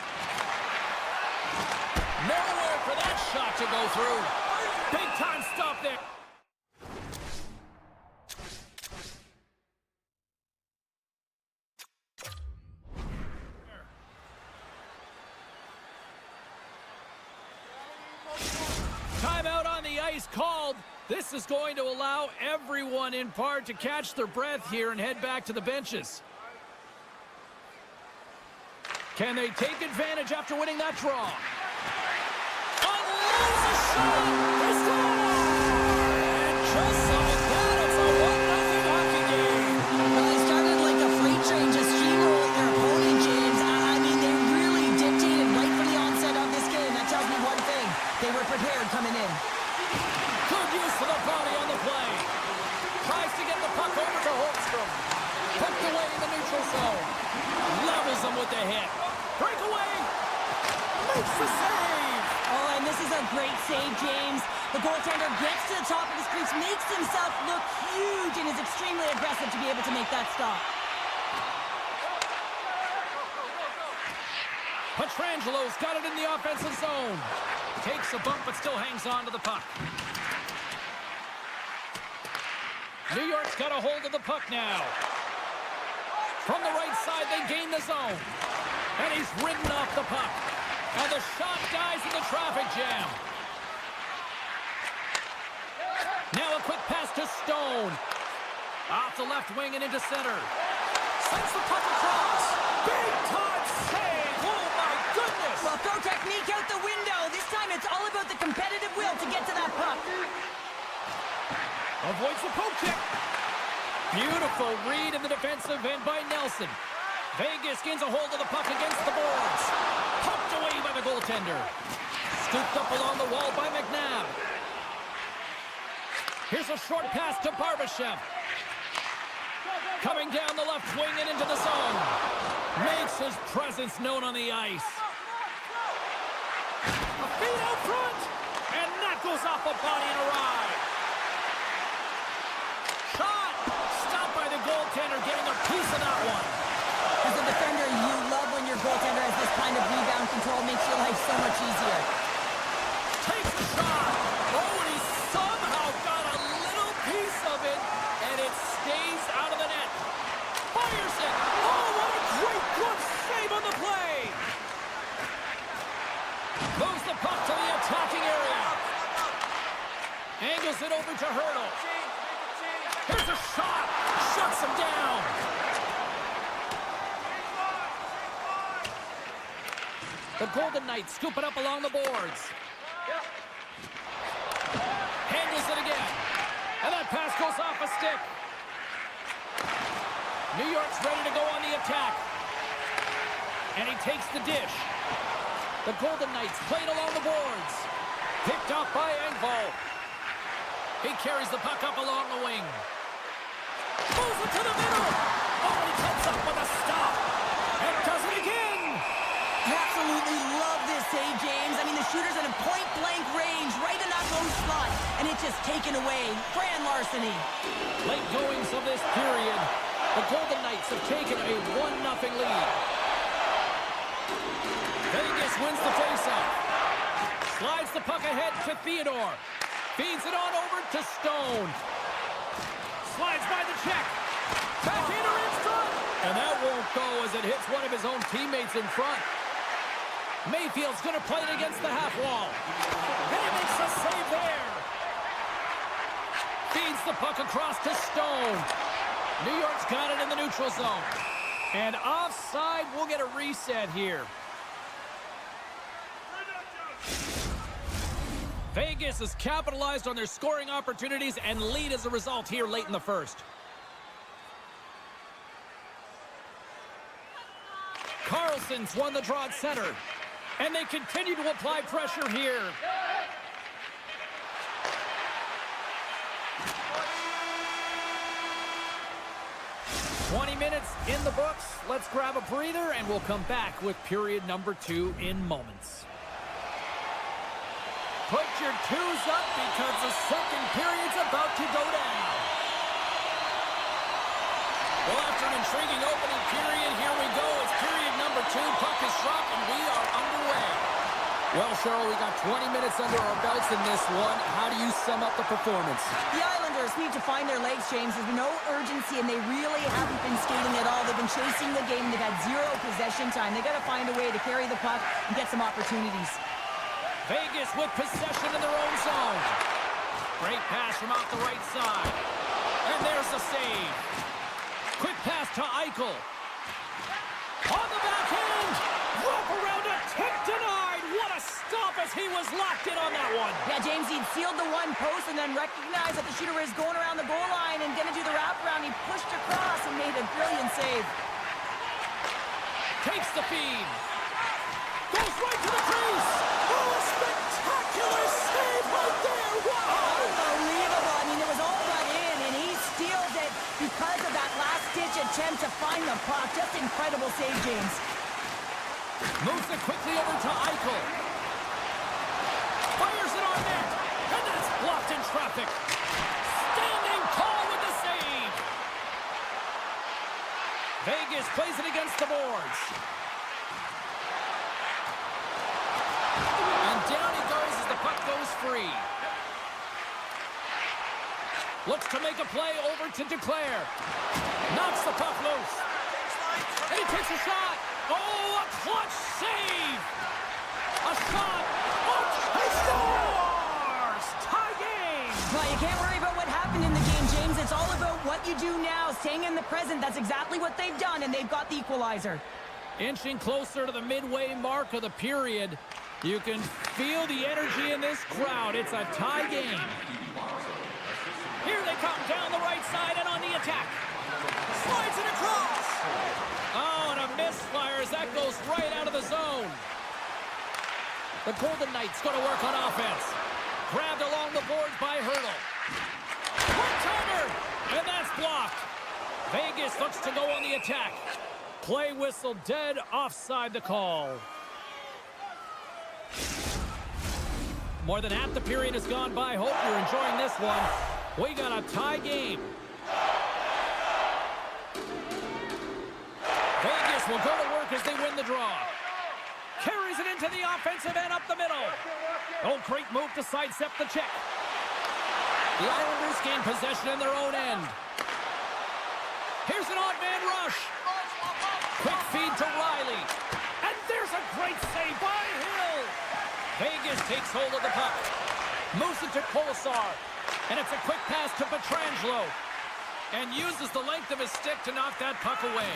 Nowhere for that shot to go through. Big time stop there. Timeout on the ice called. This is going to allow everyone in part to catch their breath here and head back to the benches. Can they take advantage after winning that draw? Unloads a shot! They score! And just like that, it's a 1-0 hockey game. Well, they started like a freight train, just steamrolling their opponent, James. I mean, they really dictated right from the onset of this game. That tells me one thing. They were prepared coming in. Good use of the body on the play. Tries to get the puck over to Holmstrom. Poked away in the neutral zone. Levels him with the hit. Breakaway. Makes the save. Oh, and this is a great save, James. The goaltender gets to the top of his crease, makes himself look huge, and is extremely aggressive to be able to make that stop. Petrangelo's got it in the offensive zone. Takes a bump, but still hangs on to the puck. New York's got a hold of the puck now. From the right side, they gain the zone. And he's ridden off the puck. And the shot dies in the traffic jam. Now a quick pass to Stone. Off the left wing and into center. Sends the puck across. Big time save. Oh, my goodness. Well, throw technique out the window. This time it's all about the competitive will to get to that puck. Avoids the poke check. Beautiful read in the defensive end by Nelson. Vegas gains a hold of the puck against the boards. Poked away by the goaltender. Scooped up along the wall by McNabb. Here's a short pass to Barbashev. Coming down the left wing and into the zone. Makes his presence known on the ice. A feed out front, and that goes off a body and a ride. Shot! Stopped by the goaltender, getting a piece of that one. As a defender, you love when your goaltender has this kind of rebound control. Makes your life so much easier. Takes a shot. Oh, and he somehow got a little piece of it, and it stays out of the net. Fires it. Oh, what a great glove save on the play. Moves the puck to the attacking area. Angles it over to Hurdle. Here's a shot. Shuts him down. The Golden Knights scoop it up along the boards. Handles it again. And that pass goes off a stick. New York's ready to go on the attack. And he takes the dish. The Golden Knights played along the boards. Picked off by Engvall. He carries the puck up along the wing. Moves it to the middle. Oh, he comes up with a stop. And does it again. Absolutely love this save, James. I mean, the shooter's in a point-blank range, right in that low slot, and it's just taken away. Grand larceny. Late goings of this period, the Golden Knights have taken a 1-0 lead. Vegas wins the faceoff. Slides the puck ahead to Theodore. Feeds it on over to Stone. Slides by the check. Backhander in front. And that won't go as it hits one of his own teammates in front. Mayfield's going to play it against the half wall. And he makes a save there. Feeds the puck across to Stone. New York's got it in the neutral zone. And offside, we'll get a reset here. Vegas has capitalized on their scoring opportunities and lead as a result here late in the first. Carlson's won the draw at center. And they continue to apply pressure here. "20 minutes in the books. Let's grab a breather, and we'll come back with period number 2 in moments. Put your twos up because the second period's about to go down. Well, after an intriguing opening period, here we go. It's period number 2. Puck is dropped, and we are underway. Well, Cheryl, we got 20 minutes under our belts in this one. How do you sum up the performance? The Islanders need to find their legs, James. There's been no urgency, and they really haven't been skating at all. They've been chasing the game. They've had zero possession time. They've got to find a way to carry the puck and get some opportunities. Vegas with possession in their own zone. Great pass from out the right side. And there's the save. Quick pass to Eichel. On the backhand. Wrap around a tip denied. What a stop as he was locked in on that one. Yeah, James, he'd sealed the one post and then recognized that the shooter was going around the goal line and going to do the wraparound. He pushed across and made a brilliant save. Takes the feed. Goes right to the crease. Oh, a spectacular save right there. Wow. Unbelievable. I mean, it was all but in, and he steals it because of that last-ditch attempt to find the puck. Just incredible save, James. Moves it quickly over to Eichel. Fires it on net. And that's blocked in traffic. Standing tall with the save. Vegas plays it against the boards. And down he goes as the puck goes free. Looks to make a play over to Duclair. Knocks the puck loose. And he takes a shot. Oh, a clutch save. A shot. Oh, he scores! Tie game. Well, you can't worry about what happened in the game, James. It's all about what you do now, staying in the present. That's exactly what they've done, and they've got the equalizer. Inching closer to the midway mark of the period. You can feel the energy in this crowd. It's a tie game. Here they come down the right side and on the attack. Slides it across. Oh, and a misfire as that goes right out of the zone. The Golden Knights going to work on offense. Grabbed along the boards by Hurdle. One-timer, and that's blocked. Vegas looks to go on the attack. Play whistle dead, offside the call. More than half the period has gone by. Hope you're enjoying this one. We got a tie game. Vegas will go to work as they win the draw. Carries it into the offensive end up the middle. Oh, great move to sidestep the check. The Islanders gain possession in their own end. Here's an odd man rush. Quick feed to Riley. And there's a great save by Hill. Vegas takes hold of the puck. Moves it to Kolesar. And it's a quick pass to Pietrangelo. And uses the length of his stick to knock that puck away.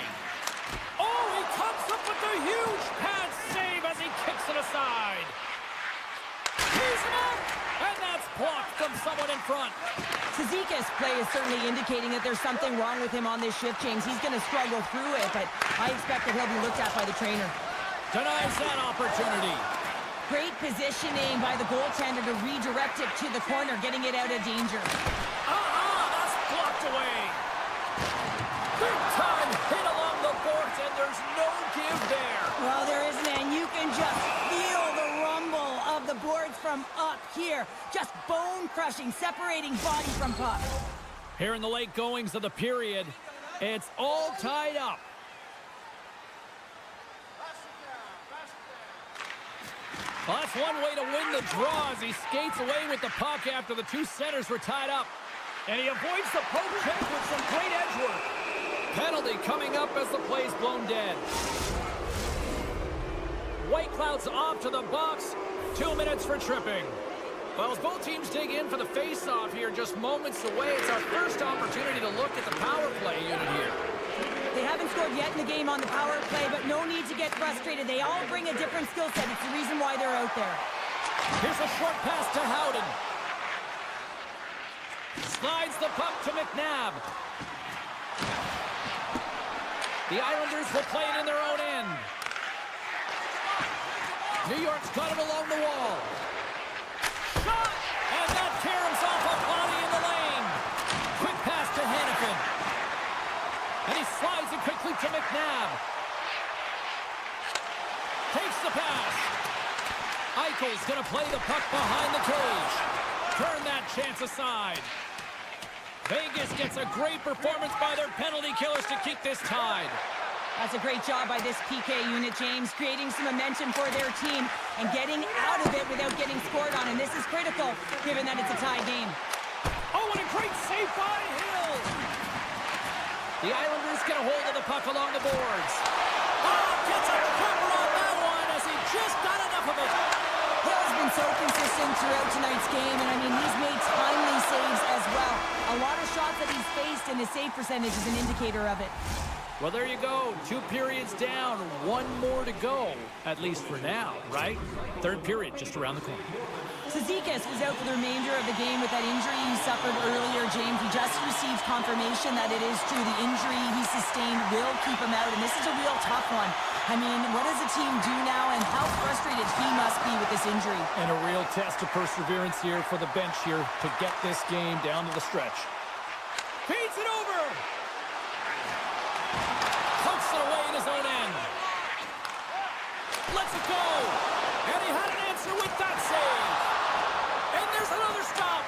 Oh, he comes up with a huge pad save as he kicks it aside. He's him up. And that's blocked from someone in front. Suzuki's play is certainly indicating that there's something wrong with him on this shift, James. He's going to struggle through it, but I expect that he'll be looked at by the trainer. Denies that opportunity. Great positioning by the goaltender to redirect it to the corner, getting it out of danger. That's blocked away. Big time hit along the boards, and there's no give there. Well, there isn't, and you can just feel the rumble of the boards from up here. Just bone-crushing, separating body from puck. Here in the late goings of the period, it's all tied up. Well, that's one way to win the draw as he skates away with the puck after the two centers were tied up. And he avoids the poke check with some great edge work. Penalty coming up as the play's blown dead. White Cloud's off to the box. 2 minutes for tripping. Well, as both teams dig in for the face-off here, just moments away, it's our first opportunity to look at the power play unit here. They haven't scored yet in the game on the power play, but no need to get frustrated. They all bring a different skill set. It's the reason why they're out there. Here's a short pass to Howden. Slides the puck to McNabb. The Islanders will play it in their own end. New York's got it along the wall. Shot! And that caroms off a body in the lane. Quick pass to Hannafin. And he slides it quickly to McNabb. Takes the pass. Eichel's going to play the puck behind the cage. Turn that chance aside. Vegas gets a great performance by their penalty killers to keep this tied. That's a great job by this PK unit, James, creating some momentum for their team and getting out of it without getting scored on. And this is critical, given that it's a tie game. Oh, what a great save by Hill! The Islanders get a hold of the puck along the boards. Oh, gets a cover on that one as he just got enough of it. Hill's been so consistent throughout tonight's game, and I mean, he's made timely saves as well. A lot of shots that he's faced, and his save percentage is an indicator of it. Well, there you go. 2 periods down, 1 more to go, at least for now, right? Third period just around the corner. Cizikas is out for the remainder of the game with that injury he suffered earlier, James. He just received confirmation that it is true. The injury he sustained will keep him out, and this is a real tough one. I mean, what does the team do now, and how frustrated he must be with this injury? And a real test of perseverance here for the bench here to get this game down to the stretch. Feeds it over! Pokes it away in his own end. Lets it go! And he had an answer with that save! And there's another stop!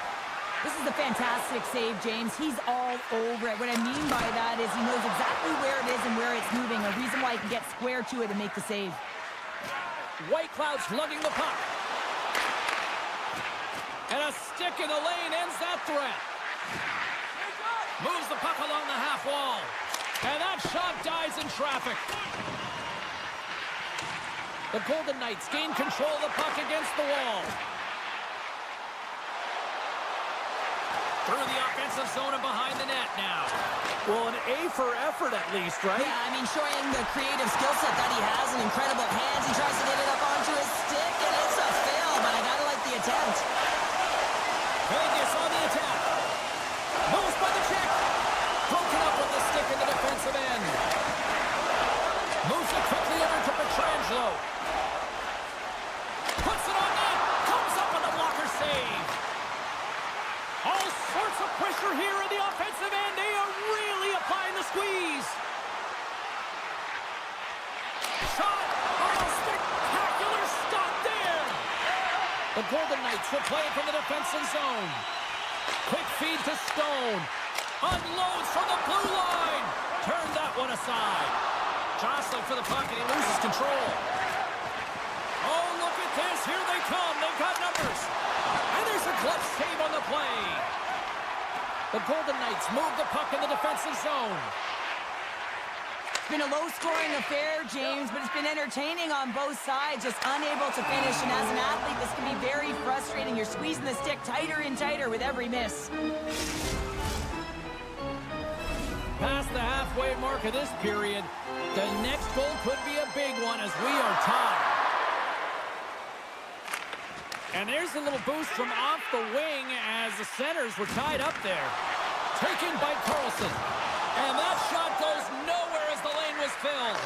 This is a fantastic save, James. He's all over it. What I mean by that is he knows exactly where it is and where it's moving, a reason why he can get square to it and make the save. Whitecloud's lugging the puck. And a stick in the lane ends that threat. Moves the puck along the half wall. And that shot dies in traffic. The Golden Knights gain control of the puck against the wall. Through the offensive zone and behind the net now. Well, an A for effort at least, right? Yeah, I mean, showing the creative skill set that he has and incredible hands. He tries to get it up onto his stick, and it's a fail, but I gotta like the attempt. Vegas on the attack. Moves by the check. Broken up with the stick in the defensive end. Moves it quickly over to Pietrangelo. Puts it on net. Comes up with a blocker save. All sorts of pressure here in the offensive end. They are really applying the squeeze. Shot. Oh, spectacular stop there. The Golden Knights will play it from the defensive zone. Quick feed to Stone. Unloads from the blue line. Turn that one aside. Jostling for the puck, and he loses control. Oh, look at this. Here they come. They've got numbers. And there's a glove save on the play. The Golden Knights move the puck in the defensive zone. It's been a low-scoring affair, James, but it's been entertaining on both sides, just unable to finish. And as an athlete, this can be very frustrating. You're squeezing the stick tighter and tighter with every miss. Past the halfway mark of this period, the next goal could be a big one as we are tied. And there's a little boost from off the wing as the centers were tied up there. Taken by Carlson. And that shot goes nowhere as the lane was filled.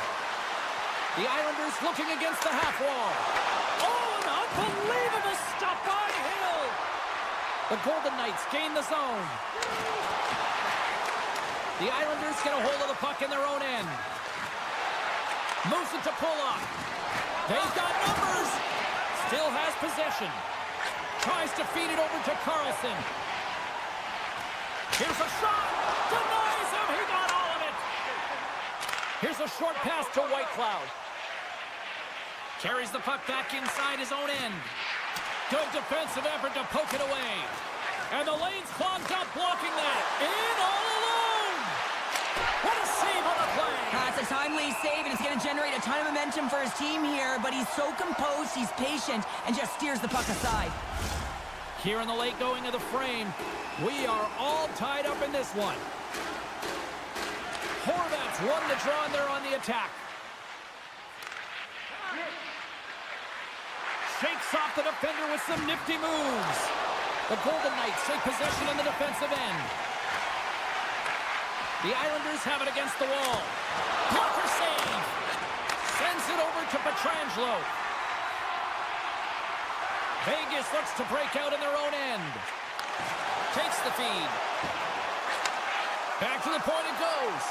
The Islanders looking against the half wall. Oh, an unbelievable stop by Hill. The Golden Knights gain the zone. The Islanders get a hold of the puck in their own end. Moves it to Pulock. They've got numbers. Still has possession. Tries to feed it over to Carlson. Here's a shot. Denies him. He got all of it. Here's a short pass to Whitecloud. Carries the puck back inside his own end. Good defensive effort to poke it away. And the lane's clogged up, blocking that. In all alone. What a save on the play. That's a timely save, and it's going to generate a ton of momentum for his team here, but he's so composed, he's patient, and just steers the puck aside. Here in the late going of the frame, we are all tied up in this one. Horvat's won the draw, and they're on the attack. Shakes off the defender with some nifty moves. The Golden Knights take possession in the defensive end. The Islanders have it against the wall. Blocker save. Sends it over to Pietrangelo. Vegas looks to break out in their own end. Takes the feed. Back to the point it goes.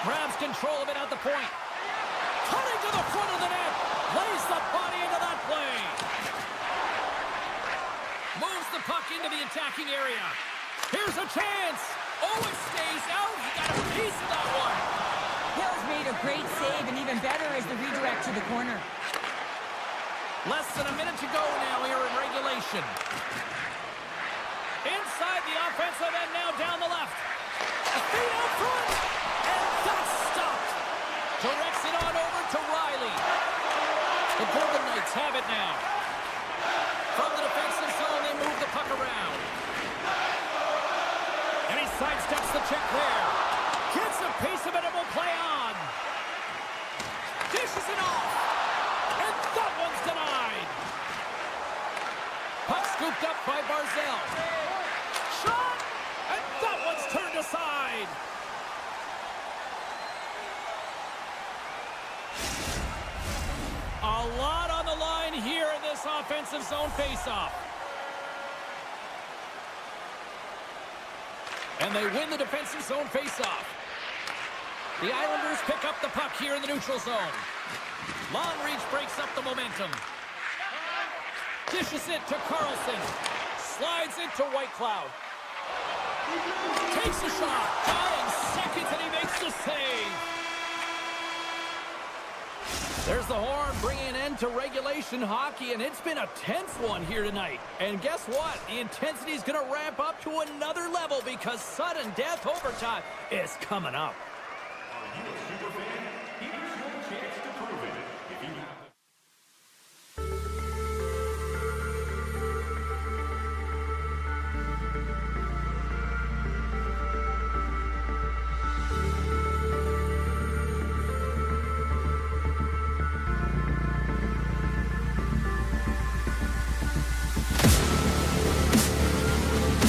Grabs control of it at the point. Cutting to the front of the net. Lays the body into that play. Moves the puck into the attacking area. Here's a chance. Oh, it stays out. He got a piece of that one. Hill's made a great save, and even better is the redirect to the corner. Less than a minute to go now here in regulation. Inside the offensive end now down the left. A feed out front. And that's stopped. Directs it on over to Riley. The Golden Knights have it now. From the defensive zone, they move the puck around. And he sidesteps the check there. Gets a piece of it and will play on. Dishes it off. And that one's denied. Puck scooped up by Barzell. Shot. And that one's turned aside. A lot on the line here in this offensive zone faceoff. And they win the defensive zone faceoff. The Islanders pick up the puck here in the neutral zone. Long reach breaks up the momentum. Dishes it to Carlson. Slides it to Whitecloud. Takes a shot. Dying seconds and he makes the save. There's the horn bringing an end to regulation hockey, and it's been a tense one here tonight. And guess what? The intensity is going to ramp up to another level because sudden death overtime is coming up. Are you a super fan? Here's your chance to prove it. If you